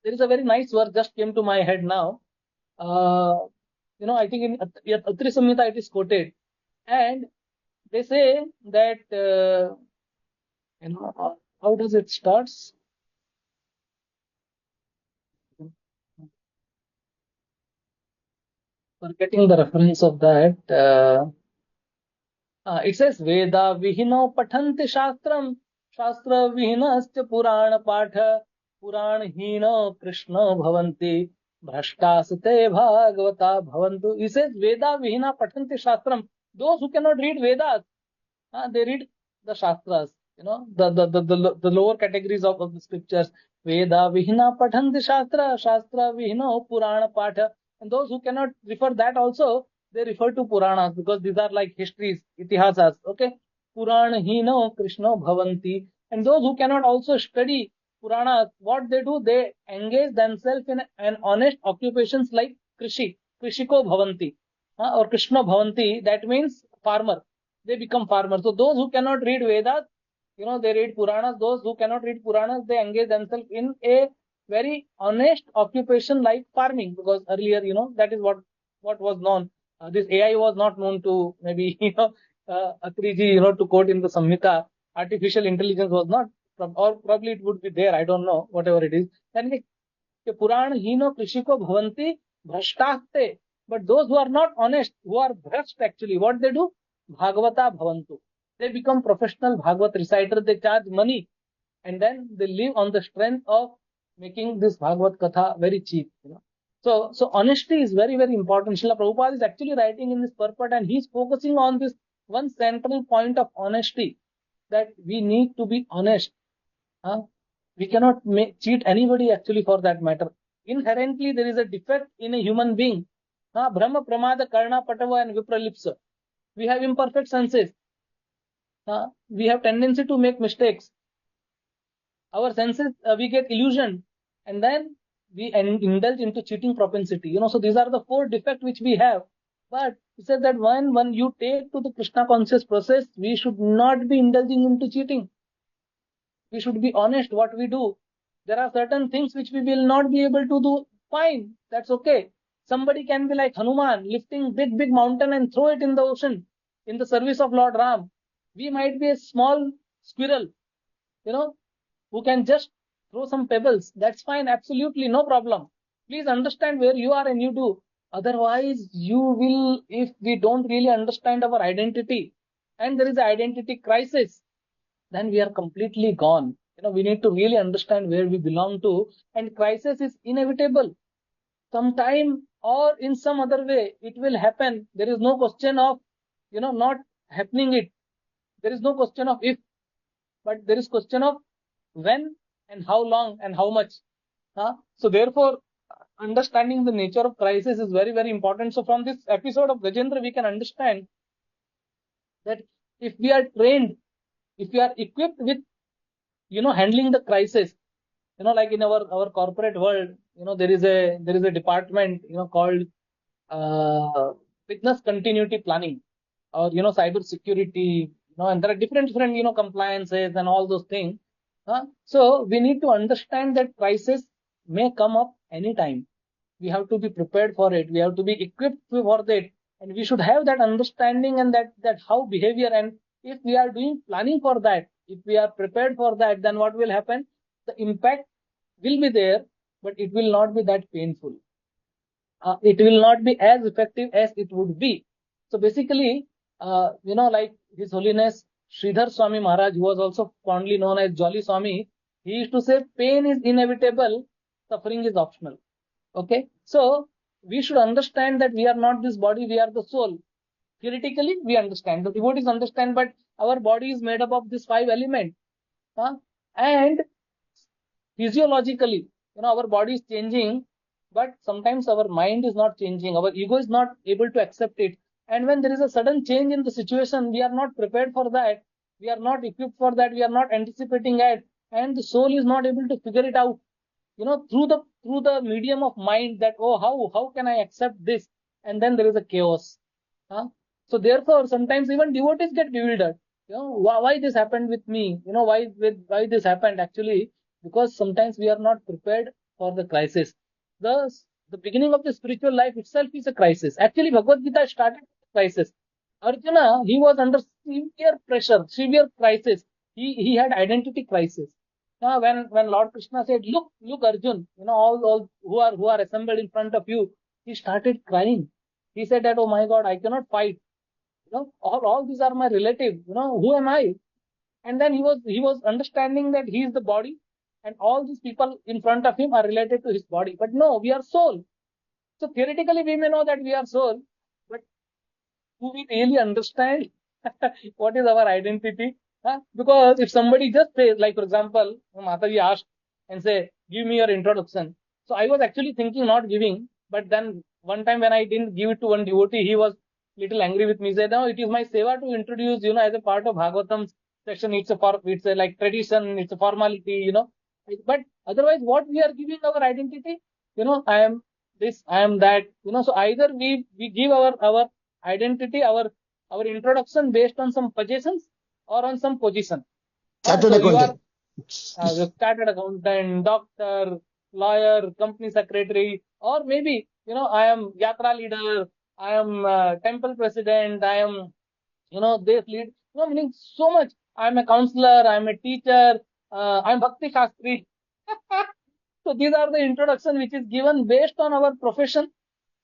There is a very nice verse just came to my head now. I think in Atri Samhita it is quoted, and they say that how does it starts? Forgetting the reference of that. It says Veda Vihino Pathanti Shastram Shastra Vihinascha Purana Patha Puran Hino Krishna Bhavanti Bhrashtasate Bhagavata Bhavantu. He says Veda Vihina Pathanti Shastram. Those who cannot read Vedas, they read the Shastras, the lower categories of the scriptures. Veda Vihina Pathanti Shastra Shastra Vihino Purana Patha. And those who cannot refer that also, they refer to Puranas because these are like histories, itihasas. Okay, Purana Hino Krishna Bhavanti. And those who cannot also study Puranas, what they do, they engage themselves in an honest occupations like Krishiko Bhavanti, or Krishna Bhavanti. That means farmer. They become farmers. So those who cannot read Vedas, they read Puranas. Those who cannot read Puranas, they engage themselves in a very honest occupation like farming, because earlier, that is what was known. This AI was not known to maybe, Atriji, to quote in the Samhita. Artificial intelligence was not, or probably it would be there. I don't know, whatever it is. Then Puran hino krishiko bhavanti bhrashtaste. But those who are not honest, who are bhrasht actually, what they do? Bhagavata bhavantu. They become professional Bhagavat reciters. They charge money, and then they live on the strength of making this Bhagavad Katha very cheap. So honesty is very, very important. Srila Prabhupada is actually writing in this purport, and he's focusing on this one central point of honesty, that we need to be honest. We cannot cheat anybody actually, for that matter. Inherently, there is a defect in a human being. Brahma, Pramada, Karna, Patava, and Vipralipsa. We have imperfect senses. We have tendency to make mistakes. Our senses, we get illusion, and then we indulge into cheating propensity. So these are the 4 defects which we have. But he said that when you take to the Krishna conscious process, we should not be indulging into cheating. We should be honest what we do. There are certain things which we will not be able to do. Fine, that's okay. Somebody can be like Hanuman, lifting big mountain and throw it in the ocean in the service of Lord Ram. We might be a small squirrel, who can just throw some pebbles. That's fine, absolutely no problem. Please understand where you are and you do. Otherwise, you will, if we don't really understand our identity, and there is an identity crisis, then we are completely gone. We need to really understand where we belong to, and crisis is inevitable. Sometime or in some other way, it will happen. There is no question of, not happening it. There is no question of if, but there is question of when and how long and how much. So therefore, understanding the nature of crisis is very, very important. So from this episode of Gajendra, we can understand that if we are trained, if we are equipped with, handling the crisis, like in our corporate world, there is a department, called business continuity planning, or cyber security, and there are different compliances and all those things. So we need to understand that crisis may come up anytime. We have to be prepared for it. We have to be equipped for it. And we should have that understanding and that how behavior, and if we are doing planning for that, if we are prepared for that, then what will happen? The impact will be there, but it will not be that painful. It will not be as effective as it would be. So basically, like His Holiness Sridhar Swami Maharaj, who was also fondly known as Jolly Swami, he used to say, pain is inevitable, suffering is optional. Okay, so we should understand that we are not this body, we are the soul. Theoretically, we understand, the devotees understand, but our body is made up of these 5 elements. And physiologically, our body is changing, but sometimes our mind is not changing. Our ego is not able to accept it. And when there is a sudden change in the situation, we are not prepared for that. We are not equipped for that. We are not anticipating it. And the soul is not able to figure it out, through the medium of mind, that, oh, how can I accept this? And then there is a chaos. Huh? So therefore, sometimes even devotees get bewildered. Why this happened with me? Why this happened actually? Because sometimes we are not prepared for the crisis. The beginning of the spiritual life itself is a crisis. Actually, Bhagavad Gita started with a crisis. Arjuna, he was under severe pressure, severe crisis. He had identity crisis. When Lord Krishna said, look, Arjun, all who are assembled in front of you, he started crying. He said that, oh my God, I cannot fight. All these are my relatives. Who am I? And then he was understanding that he is the body, and all these people in front of him are related to his body. But no, we are soul. So theoretically, we may know that we are soul, but do we really understand what is our identity? Because if somebody just says, like for example, Mataji asked and say, give me your introduction. So I was actually thinking not giving, but then one time when I didn't give it to one devotee, he was little angry with me. He said, no, it is my seva to introduce, as a part of Bhagavatam's section. It's a like tradition, it's a formality. But otherwise, what we are giving our identity, I am this, I am that. So either we give our identity, our introduction based on some possessions or on some position. Chartered So you are accountant. a chartered accountant, doctor, lawyer, company secretary, or maybe, I am yatra leader, I am temple president, I am, this lead, meaning so much. I am a counselor, I am a teacher, I am Bhakti Shastri. So these are the introduction which is given based on our profession,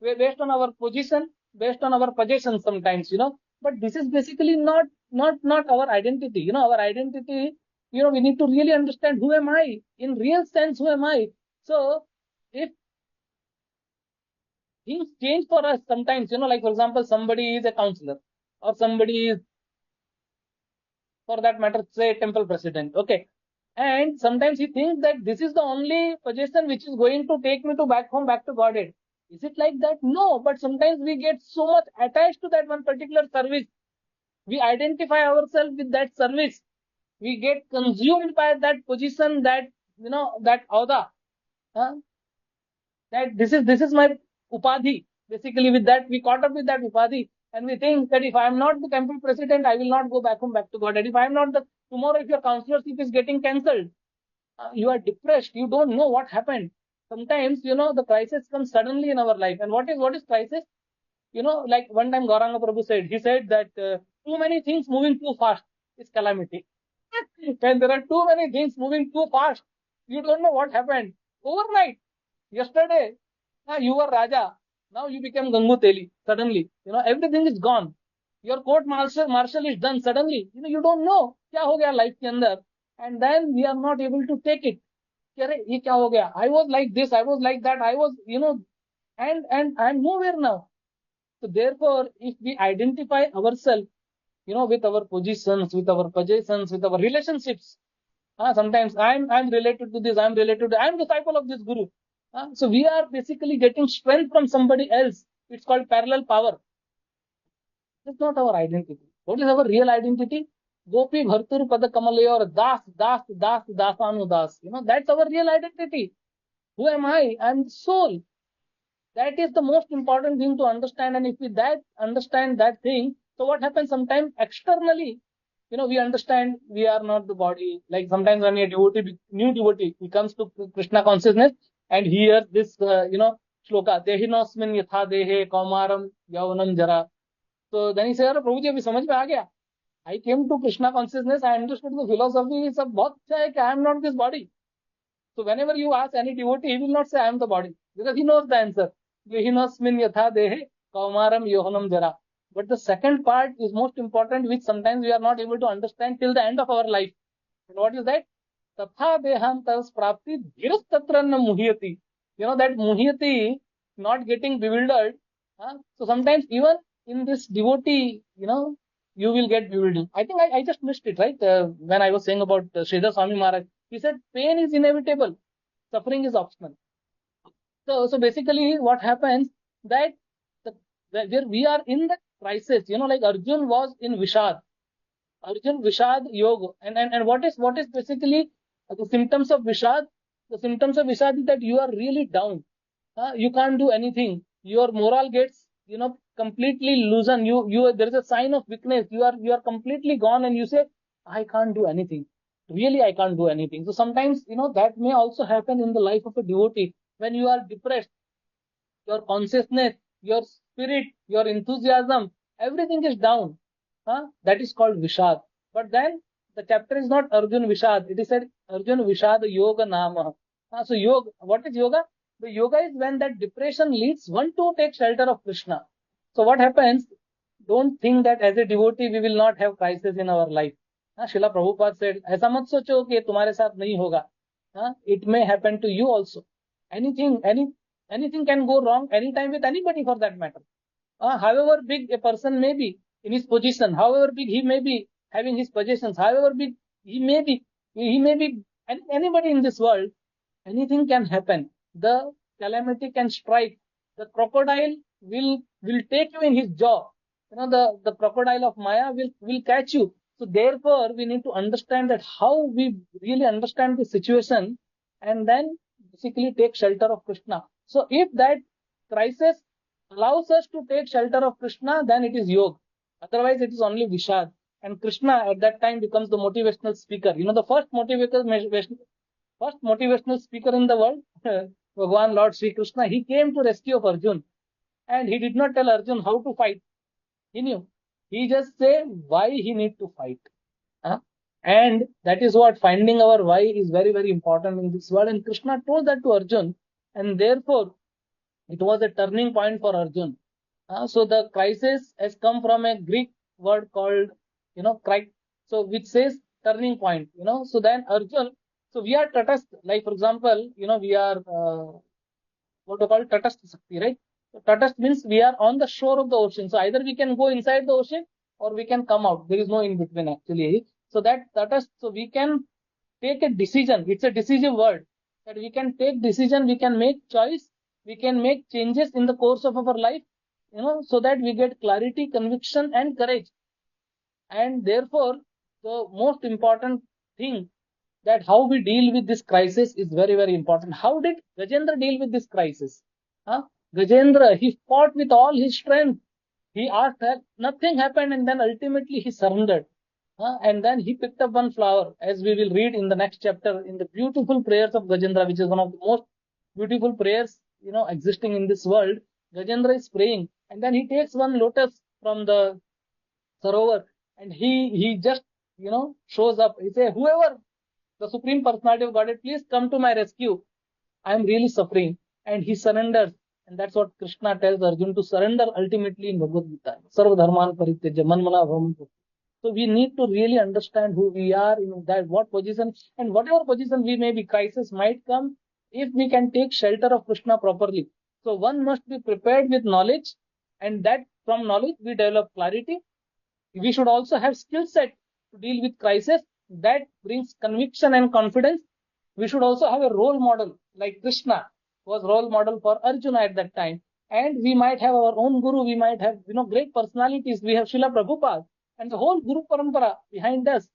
based on our position, based on our possession sometimes. But this is basically not our identity. Our identity, we need to really understand, who am I? In real sense, who am I? So if things change for us sometimes, like for example, somebody is a counselor, or somebody is, for that matter, say temple president. Okay. And sometimes he thinks that this is the only possession which is going to take me to back home, back to Godhead. Is it like that? No, but sometimes we get so much attached to that one particular service. We identify ourselves with that service. We get consumed by that position, that auda. That this is my upadhi. Basically, with that, we caught up with that upadhi. And we think that if I am not the temple president, I will not go back home, back to Godhead. If I am not tomorrow, if your counselorship is getting cancelled, you are depressed. You don't know what happened. Sometimes, the crisis comes suddenly in our life. And what is crisis? Like one time Gauranga Prabhu said, he said that too many things moving too fast is calamity. When there are too many things moving too fast, you don't know what happened. Overnight, yesterday, you were Raja. Now you became Gangu Teli. Suddenly, everything is gone. Your court martial is done suddenly. You don't know क्या हो गया life के अंदर, and then we are not able to take it. अरे ये क्या हो गया? I was like this, I was like that, I was, and I'm nowhere now. So therefore, if we identify ourselves, with our positions, with our possessions, with our relationships, sometimes I'm related to this, I'm disciple of this guru. So we are basically getting strength from somebody else. It's called parallel power. That's not our identity. What is our real identity? Gopi Bhartur Pada Kamalayor Das Das Das Dasanu Das. That's our real identity. Who am I? I'm the soul. That is the most important thing to understand. And if we understand that thing, so what happens sometimes externally, we understand we are not the body. Like sometimes when a new devotee, he comes to Krishna consciousness and hears this, shloka, Dehinosmin yatha dehe kaumaram yavanam jara. So then he said, अरे प्रभु जी अभी समझ में आ गया. I came to Krishna consciousness. I understood the philosophy. सब बहुत अच्छा है कि I am not this body. So whenever you ask any devotee, he will not say I am the body because he knows the answer. Dehinosmin yatha dehe kaumaram yavanam jara. But the second part is most important, which sometimes we are not able to understand till the end of our life. And what is that? Tatha dehantas prapti dhiras tatranna muhyati. You know that muhyati, not getting bewildered. So sometimes even in this devotee, you will get bewildered. I think I just missed it, right? When I was saying about Sridhar Swami Maharaj, he said pain is inevitable, suffering is optional. So basically what happens that where we are in the crisis, like Arjun was in Vishad. Arjun Vishad Yoga. And what is basically the symptoms of Vishad? The symptoms of Vishad is that you are really down. You can't do anything. Your moral gets, completely loosened. There is a sign of weakness. You are completely gone, and you say, I can't do anything. Really, I can't do anything. So sometimes, that may also happen in the life of a devotee. When you are depressed, your consciousness, your spirit, your enthusiasm, everything is down. That is called Vishad. But then the chapter is not Arjun Vishad. It is said Arjun Vishad Yoga Nama. So yoga, what is yoga? The yoga is when that depression leads one to take shelter of Krishna. So what happens? Don't think that as a devotee we will not have crisis in our life. Srila Prabhupada said, ऐसा मत सोचो कि तुम्हारे साथ नहीं होगा. It may happen to you also. Anything can go wrong anytime with anybody for that matter. However big a person may be in his position, however big he may be having his possessions, however big he may be anybody in this world, anything can happen. The calamity can strike. The crocodile will take you in his jaw. The crocodile of Maya will catch you. So therefore, we need to understand that how we really understand the situation and then basically take shelter of Krishna. So if that crisis allows us to take shelter of Krishna, then it is yoga. Otherwise, it is only Vishad. And Krishna at that time becomes the motivational speaker. The first motivational speaker in the world, Bhagwan Lord Sri Krishna, he came to rescue of Arjun. And he did not tell Arjun how to fight. He knew. He just said why he need to fight. And that is what finding our why is very, very important in this world. And Krishna told that to Arjun. And therefore, it was a turning point for Arjun. So the crisis has come from a Greek word called, so which says turning point, So then Arjun, so we are tatast, like for example, we are, what to call tatast sakti, right? So tatast means we are on the shore of the ocean. So either we can go inside the ocean or we can come out. There is no in between actually. So that tatast, so we can take a decision. It's a decisive word that we can take decision, we can make choice, we can make changes in the course of our life, so that we get clarity, conviction, and courage. And therefore, the most important thing that how we deal with this crisis is very, very important. How did Gajendra deal with this crisis? Gajendra, he fought with all his strength. He asked that nothing happened, and then ultimately he surrendered. And then he picked up one flower, as we will read in the next chapter, in the beautiful prayers of Gajendra, which is one of the most beautiful prayers, existing in this world. Gajendra is praying, and then he takes one lotus from the sarovar, and he just, shows up. He says, whoever, the Supreme Personality of Godhead, please come to my rescue. I am really suffering. And he surrenders. And that's what Krishna tells Arjun to surrender ultimately in Bhagavad Gita. Sarva dharman parityaja manmana bhavam. So we need to really understand who we are, that what position, and whatever position we may be, crisis might come if we can take shelter of Krishna properly. So one must be prepared with knowledge, and that from knowledge we develop clarity. We should also have skill set to deal with crisis that brings conviction and confidence. We should also have a role model, like Krishna was role model for Arjuna at that time. And we might have our own guru, we might have, great personalities. We have Srila Prabhupada and the whole Guru Parampara behind us.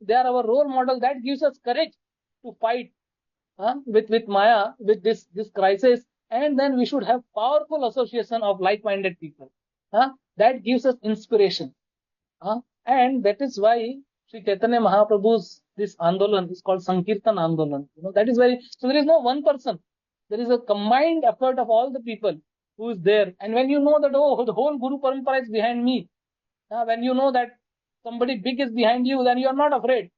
They are our role model. That gives us courage to fight with Maya, with this crisis. And then we should have powerful association of like-minded people. That gives us inspiration. And that is why Sri Chaitanya Mahaprabhu's this Andolan is called Sankirtan Andolan. That is so there is no one person. There is a combined effort of all the people who is there. And when you know that, oh, the whole Guru Parampara is behind me, when you know that somebody big is behind you, then you are not afraid.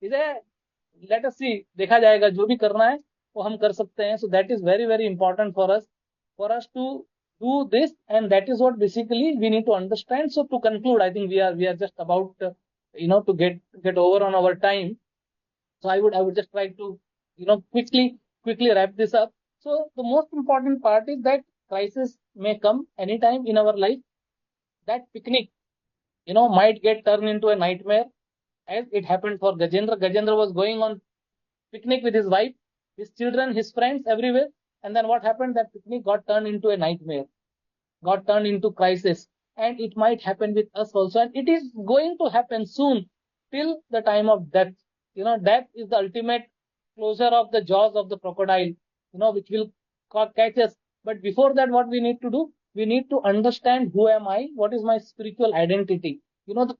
Let us see, देखा जाएगा, जो भी करना है वो हम कर सकते हैं. So that is very, very important for us to do this, and that is what basically we need to understand. So to conclude, I think we are just about to get over on our time. So I would just try to quickly wrap this up. So the most important part is that crisis may come anytime in our life. That picnic might get turned into a nightmare, as it happened for Gajendra. Gajendra was going on picnic with his wife, his children, his friends, everywhere. And then what happened? That picnic got turned into a nightmare, got turned into crisis. And it might happen with us also. And it is going to happen soon, till the time of death. Death is the ultimate closure of the jaws of the crocodile, which will catch us. But before that, what we need to do? We need to understand, who am I? What is my spiritual identity? The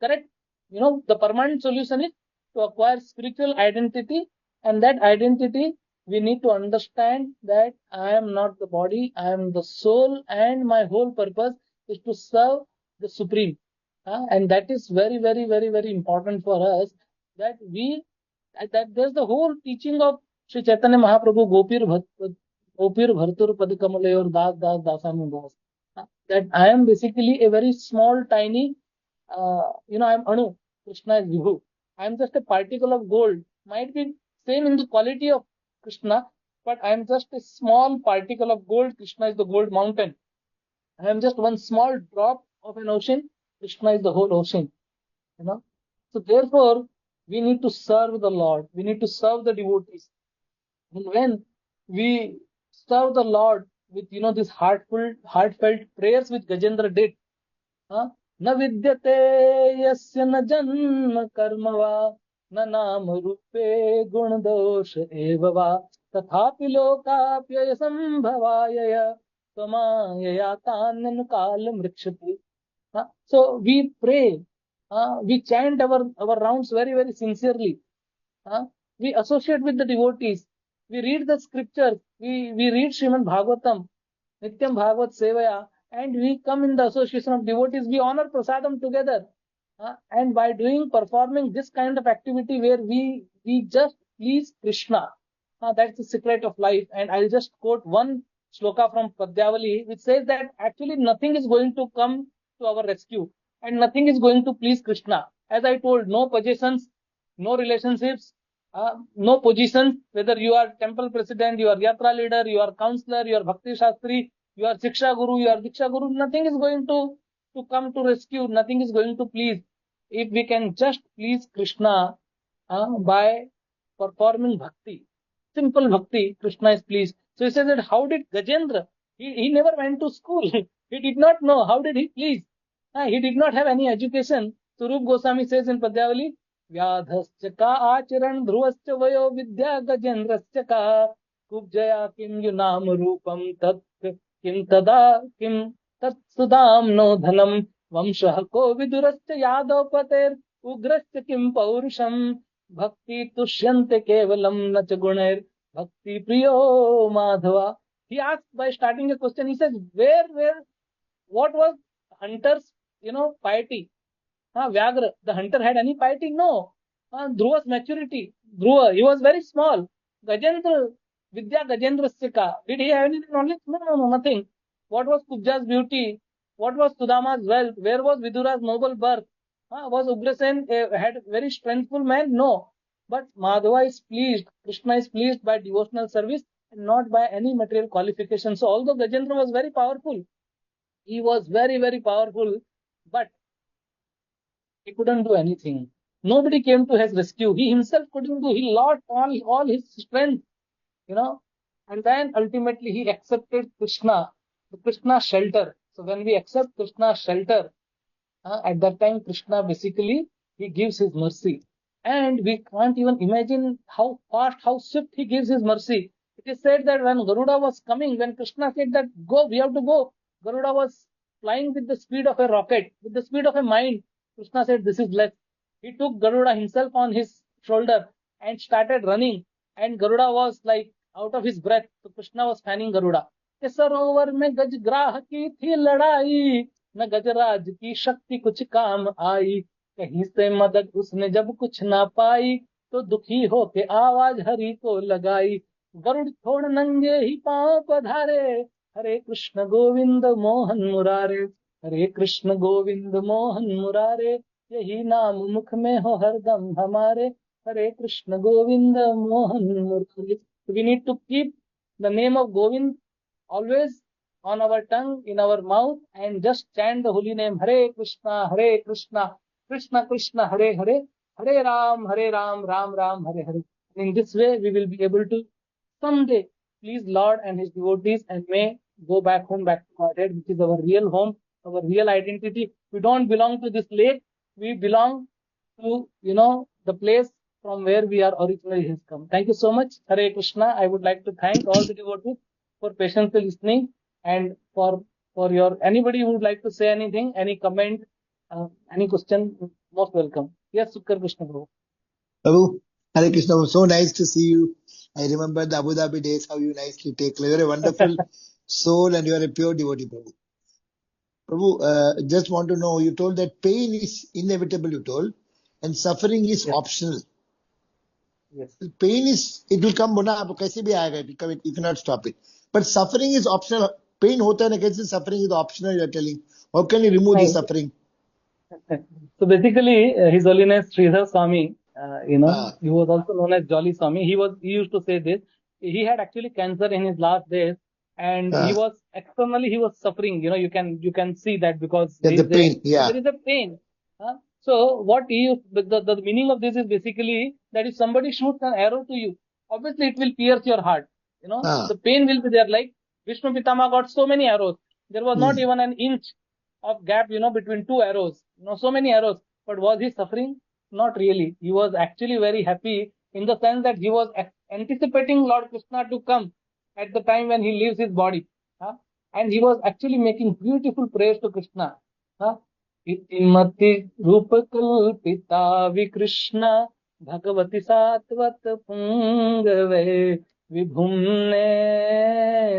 correct, the permanent solution is to acquire spiritual identity. And that identity, we need to understand that I am not the body, I am the soul, and my whole purpose is to serve the Supreme. And that is very, very, very, very important for us, that there's the whole teaching of Sri Chaitanya Mahaprabhu, Gopir Bhartur Pad Kamalayor Das Das Dasanu Das. That I am basically a very small, tiny, I am Anu, Krishna is Vibhu. I am just a particle of gold. Might be same in the quality of Krishna, but I am just a small particle of gold. Krishna is the gold mountain. I am just one small drop of an ocean. Krishna is the whole ocean. So therefore, we need to serve the Lord. We need to serve the devotees. And when we serve the Lord with these heartfelt prayers which Gajendra did, न विद्यते यस्य न जन्म कर्म वा न नाम रूपे गुण दोष एव वा तथापि लोकाप्यय संभवाय त्वमायया तान्यन काल मृक्षति. So we pray, we chant our rounds very, very sincerely. We associate with the devotees. We read the scriptures. We read Srimad Bhagavatam, Nityam Bhagavat Sevaya, and we come in the association of devotees. We honor prasadam together. And by performing this kind of activity where we just please Krishna, that's the secret of life. And I'll just quote one shloka from Padyavali, which says that actually nothing is going to come to our rescue, and nothing is going to please Krishna. As I told, no possessions, no relationships, no positions, whether you are temple president, you are yatra leader, you are counselor, you are bhakti shastri, you are Shiksha Guru, you are Diksha Guru, nothing is going to come to rescue, nothing is going to please. If we can just please Krishna by performing bhakti, simple bhakti, Krishna is pleased. So he says that how did Gajendra, he never went to school, he did not know, how did he please? He did not have any education. Surup Goswami says in Padyavali, Vyadhascha ka acharan dhruvascha vayo vidya Gajendrascha ka kubjaya kim yunam rupam tat kim tada kim tat sudam no dhanam vamshah ko vidurascha yadav pater ugrascha kim paurusham bhakti tushyante kevalam nacha gunair bhakti priyo madhava. He asked by starting a question, he says, what was hunter's, piety? Vyagra, the hunter had any piety? No. Dhruva's maturity. Dhruva, he was very small. Gajendra, Vidya Gajendrasya. Did he have any knowledge? No, nothing. What was Kubja's beauty? What was Sudama's wealth? Where was Vidura's noble birth? Was Ugrasen had very strengthful man? No. But Madhava is pleased, Krishna is pleased by devotional service and not by any material qualification. So although Gajendra was very powerful, he was very, very powerful, but he couldn't do anything. Nobody came to his rescue. He himself couldn't do. He lost all his strength, And then ultimately he accepted Krishna, the Krishna shelter. So when we accept Krishna's shelter, at that time Krishna basically, he gives his mercy. And we can't even imagine how fast, how swift he gives his mercy. It is said that when Garuda was coming, when Krishna said that go, we have to go, Garuda was flying with the speed of a rocket, with the speed of a mind. Krishna said, this is less. He took Garuda himself on his shoulder and started running. And Garuda was like out of his breath. So Krishna was fanning Garuda. कि सरोवर में गजग्राह की थी लड़ाई, न गजराज की शक्ति कुछ काम आई, कहीं से मदद उसने जब कुछ ना पाई, तो दुखी होके आवाज हरि को लगाई। गरुड़ छोड़ नंगे ही पांव पधारे, हरे कृष्ण गोविंद मोहन मुरारे, हरे कृष्ण गोविंद मोहन मुरारे, यही नाम मुख में हो हरदम हमारे, हरे कृष्ण गोविंद मोहन मुरारे। We need to keep the name of Govind always on our tongue, in our mouth, and just chant the holy name Hare Krishna, Krishna Krishna, Hare Hare, Hare Ram, Ram Ram, Hare Hare. In this way, we will be able to someday please Lord and His devotees and may go back home, back to Godhead, which is our real home, our real identity. We don't belong to this lake. We belong to, the place from where we are originally has come. Thank you so much. Hare Krishna. I would like to thank all the devotees for patiently listening and for your anybody who would like to say anything, any comment, any question, most welcome. Yes, Sukkar Krishna Prabhu. Prabhu, Hare Krishna, so nice to see you. I remember the Abu Dhabi days, how you nicely take. You're a wonderful soul and you're a pure devotee, Prabhu. Prabhu, just want to know, you told that pain is inevitable, you told, and suffering is Yes. optional. Yes. Pain is, it will come, bana, aap kaise bhi aayega, it will come, you cannot stop it. But suffering is optional. Pain hota hai na, kaise suffering is optional, you're telling. How can you remove the suffering? So basically, His Holiness Sridhar Swami, Ah. he was also known as Jolly Swami. He used to say this. He had actually cancer in his last days, and he was externally he was suffering. You can see that because Yeah, the pain, yeah. there is a pain. So what the meaning of this is basically that if somebody shoots an arrow to you, obviously it will pierce your heart. The pain will be there. Like Vishnu Pitama got so many arrows. There was not even an inch of gap, between two arrows. So many arrows. But was he suffering? Not really. He was actually very happy in the sense that he was anticipating Lord Krishna to come at the time when he leaves his body. And he was actually making beautiful prayers to Krishna. इतिमति रूप कल्पिता विकृष्ण भगवती सात्वत पुंगवे विभुम्ने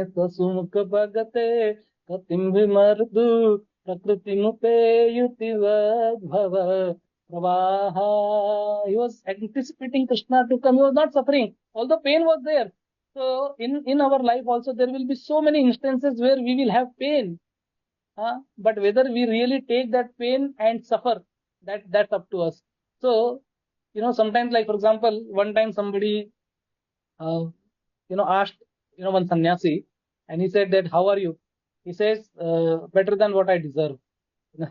ससुमुख भगते कतिम विमर्दु प्रकृति मुपेयुति भव pravaha. He was anticipating Krishna to come. He was not suffering, although pain was there. So in our life also there will be so many instances where we will have pain. But whether we really take that pain and suffer, that's up to us. So, sometimes, like for example, one time somebody, asked, one sannyasi, and he said that, how are you? He says, better than what I deserve. So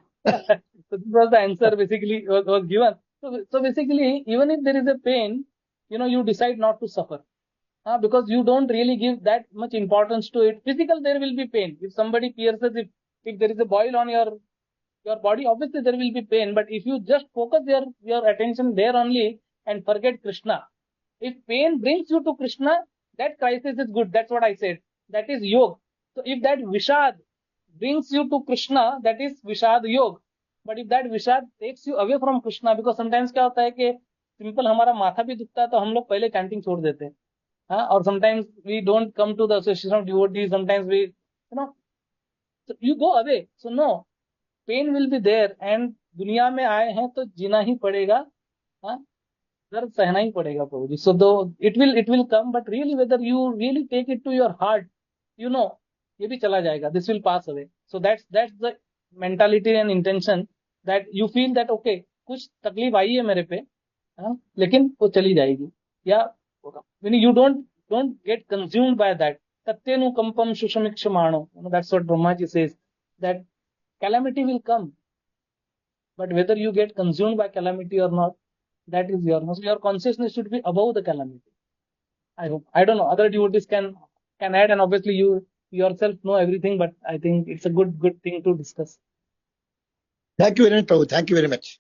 this was the answer basically was given. So basically, even if there is a pain, you decide not to suffer. Because you don't really give that much importance to it. Physical, there will be pain. If somebody pierces, if there is a boil on your body, obviously there will be pain. But if you just focus your attention there only and forget Krishna, if pain brings you to Krishna, that crisis is good. That's what I said. That is yoga. So if that Vishad brings you to Krishna, that is Vishad Yoga. But if that Vishad takes you away from Krishna, because sometimes क्या होता है कि simple हमारा माथा भी दुखता है तो हम लोग पहले चैंटिंग छोड़ देते हैं. Or sometimes we don't come to the association of devotees. Sometimes we, so you go away. So no, pain will be there. And दुनिया में आए हैं तो जीना ही पड़ेगा. दर्द सहना ही पड़ेगा प्रभु जी. So though it will come, but really whether you really take it to your heart, ये भी चला जाएगा. This will pass away. So that's the mentality and intention that you feel that okay, कुछ तकलीफ आई है मेरे पे, लेकिन वो चली जाएगी. या when you don't get consumed by that. Tatyenu kampam shushamikshmano. That's what Brahmaji says. That calamity will come. But whether you get consumed by calamity or not, that is your consciousness should be above the calamity. I hope. I don't know. Other devotees can add, and obviously you yourself know everything, but I think it's a good thing to discuss. Thank you very much, Prabhu. Thank you very much.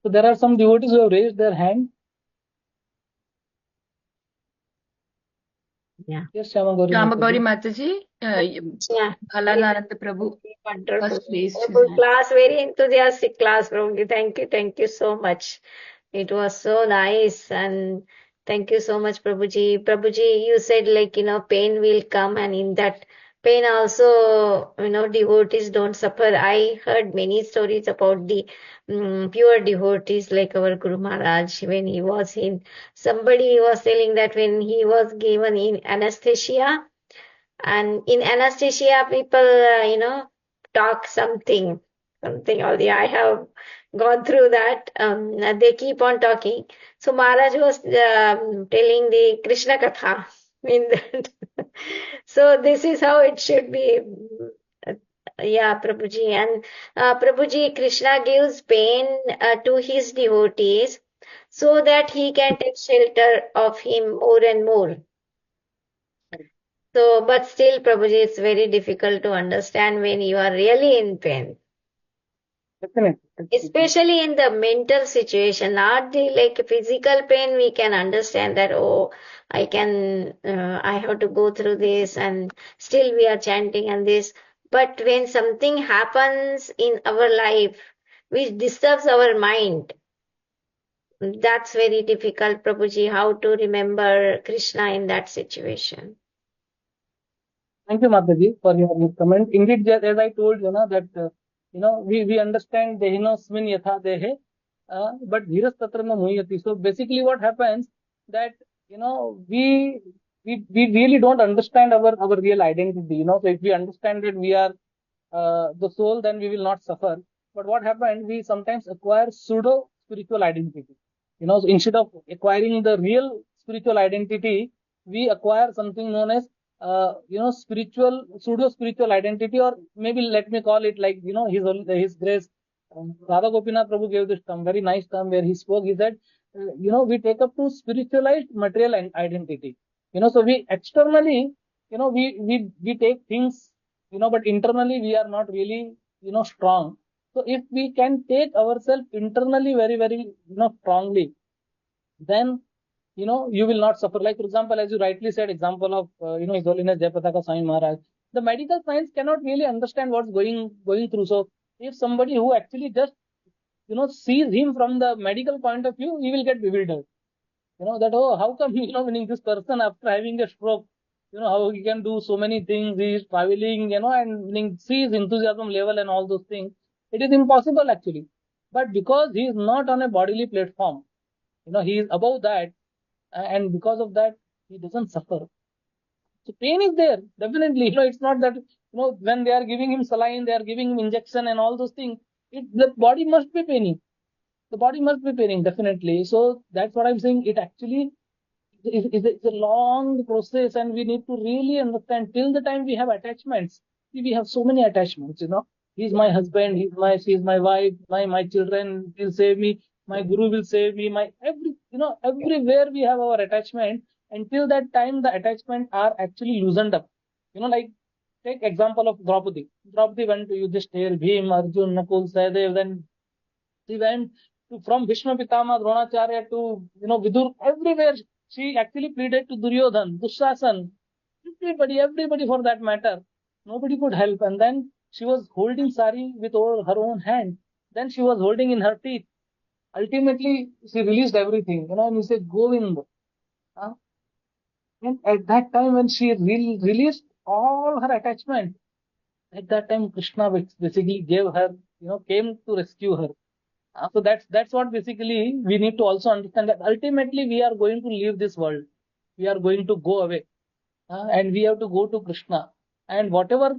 So there are some devotees who have raised their hand. Yeah. Yes, Shyama Gauri Mataji, Yeah. Alanananda Prabhu, Wonderful. first raised his Wonderful hand. class, very enthusiastic class, Prabhuji. Thank you so much. It was so nice, and Thank you so much, Prabhuji. Prabhuji, you said like, pain will come, and in that pain also, devotees don't suffer. I heard many stories about the pure devotees like our Guru Maharaj when he was somebody was telling that when he was given in anesthesia, and in anesthesia people, talk something or the I have gone through that. They keep on talking. So Maharaj was telling the Krishna Katha in that. So this is how it should be. Yeah, Prabhuji. And Prabhuji, Krishna gives pain to his devotees so that he can take shelter of him more and more. So, but still, Prabhuji, it's very difficult to understand when you are really in pain. Definitely. Especially in the mental situation, not the like physical pain, we can understand that, oh, I have to go through this, and still we are chanting and this. But when something happens in our life which disturbs our mind, that's very difficult, Prabhuji, how to remember Krishna in that situation. Thank you, Mataji, for your comment. Indeed, as I told you, that we understand dehinosmin yatha dehe, but dhiras tatra na muhyati. So basically, what happens that we really don't understand our real identity. So if we understand that we are the soul, then we will not suffer. But what happened? We sometimes acquire pseudo spiritual identity. So instead of acquiring the real spiritual identity, we acquire something known as spiritual, pseudo spiritual identity, or maybe let me call it like, His Grace, Radha Gopinath Prabhu gave this term, very nice term where he spoke. He said, we take up to spiritualized material identity. So we externally, we take things, but internally we are not really, strong. So if we can take ourselves internally very, very, strongly, then you will not suffer. Like, for example, as you rightly said, example of His Holiness Jayapataka Swami Maharaj. The medical science cannot really understand what's going through. So if somebody who actually just sees him from the medical point of view, he will get bewildered. That, oh, how come when this person after having a stroke, how he can do so many things, he is traveling, and when he sees enthusiasm level and all those things, it is impossible actually. But because he is not on a bodily platform, he is above that, and because of that, he doesn't suffer. So pain is there, definitely. It's not that, when they are giving him saline, they are giving him injection and all those things. The body must be paining. The body must be paining, definitely. So that's what I'm saying. It actually is a long process, and we need to really understand. Till the time we have attachments, see, we have so many attachments. He's my husband, she's my wife, my children will save me, my guru will save me, everywhere we have our attachment. Until that time, the attachment are actually loosened up. Like, take example of Draupadi. Draupadi went to Yudhishthir, Bhim, Arjun, Nakul, Sahadev. Then she went from Bhishma Pitama, Dronacharya to Vidur. Everywhere she actually pleaded to Duryodhan, Dushasan, everybody for that matter. Nobody could help. And then she was holding sari with her own hand. Then she was holding in her teeth. Ultimately, she released everything. And he said, Govind. And at that time, when she released all her attachment, at that time, Krishna basically gave her, came to rescue her. So that's what basically we need to also understand, that ultimately we are going to leave this world. We are going to go away, and we have to go to Krishna. And whatever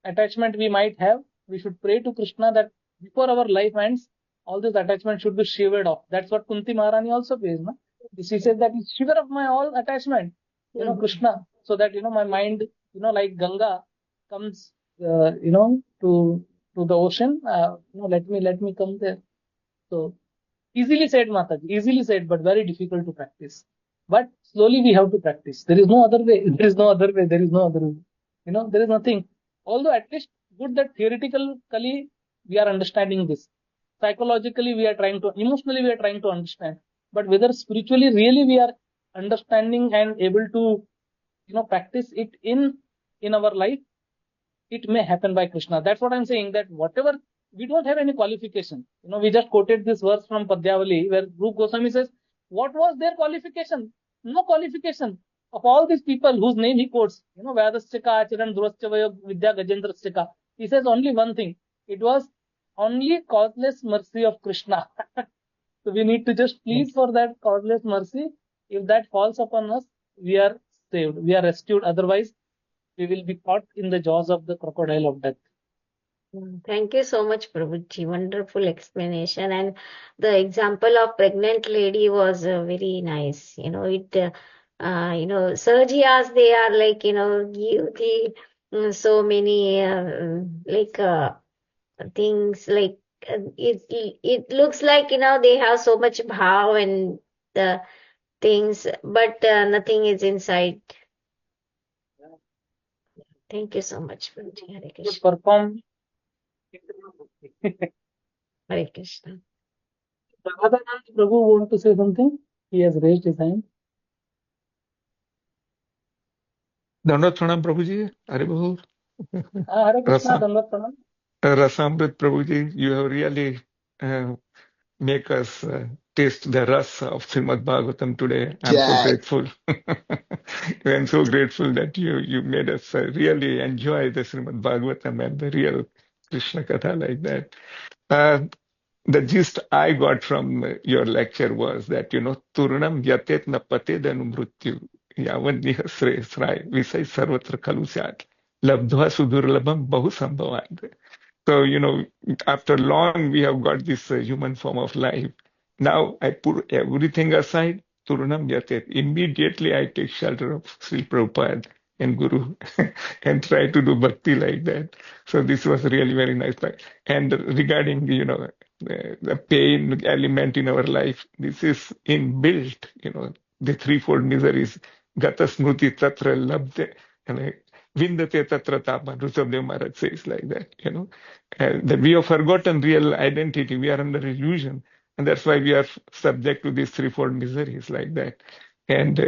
attachment we might have, we should pray to Krishna that before our life ends, all this attachment should be shivered off. That's what Kunti Maharani also prays. No? She says that shiver of my all attachment, Krishna, so that my mind, like Ganga comes, to the ocean. Let me come there. So easily said, Mataji, easily said, but very difficult to practice. But slowly we have to practice. There is no other way. There is no other way. There is no other way. There is nothing. Although at least good that theoretically we are understanding this. Psychologically we are trying to, emotionally we are trying to understand. But whether spiritually really we are understanding and able to, practice it in our life, it may happen by Krishna. That's what I'm saying, that whatever, we don't have any qualification. We just quoted this verse from Padyavali where Rup Goswami says, What was their qualification? No qualification. Of all these people whose name he quotes, Vedastika, Acharan, Durascha, Vidya, Gajendrastika, he says only one thing. It was only causeless mercy of Krishna. So we need to just plead for that causeless mercy. If that falls upon us, we are saved, we are rescued. Otherwise, we will be caught in the jaws of the crocodile of death. Thank you so much, Prabhuji. Wonderful explanation. And the example of pregnant lady was very nice. Surgeons, they are like, give the so many things like it looks like, they have so much bhav and the things, but nothing is inside. Thank you so much, Prabhuji. Hare Would Krishna. perform. Hare Krishna. Radhanand Prabhu want to say something? He has raised his hand. Dandat Pranam Prabhuji, Haribo. Hare Krishna, Dandat Pranam. Rasamrit Prabhuji, you have really make us taste the ras of Srimad Bhagavatam today. I'm so Jai. grateful. I'm so grateful that you made us really enjoy the Srimad Bhagavatam and the real Krishna Katha like that. The gist I got from your lecture was that, Turnam yatet na patedanu mrityu yavan nihasre srai visai sarvatra kalu syat labdhva sudurlabham bahu sambhavat. So, after long, we have got this human form of life. Now I put everything aside, Turunam Yatet. Immediately I take shelter of Sri Prabhupada and Guru and try to do bhakti like that. So this was really very nice. And regarding, the pain element in our life, this is inbuilt, the threefold miseries. Gata smruti tatra labde. Vindate tatra tapan. Rushabdev Maharaj says like that. That we have forgotten real identity. We are under illusion. And that's why we are subject to these threefold miseries like that. And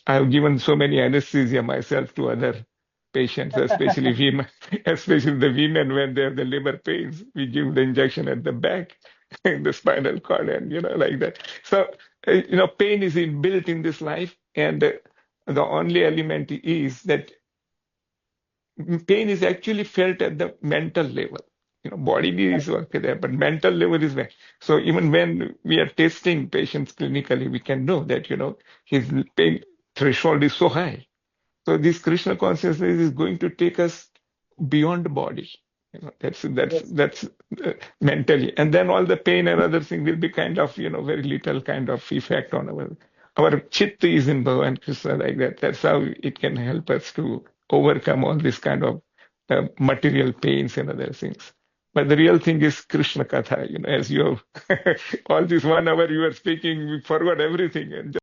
I have given so many anesthesia myself to other patients, especially women, especially the women when they have the labor pains. We give the injection at the back, in the spinal cord, and like that. So, pain is inbuilt in this life, and the only element is that pain is actually felt at the mental level. Body is okay there, but mental level is where. So even when we are testing patients clinically, we can know that, his pain threshold is so high. So this Krishna consciousness is going to take us beyond the body. That's mentally, and then all the pain and other things will be kind of very little kind of effect on our chitta is in Bhagavan Krishna like that. That's how it can help us to overcome all this kind of material pains and other things. But the real thing is Krishna Katha. As you have all this 1 hour you were speaking, we forgot everything and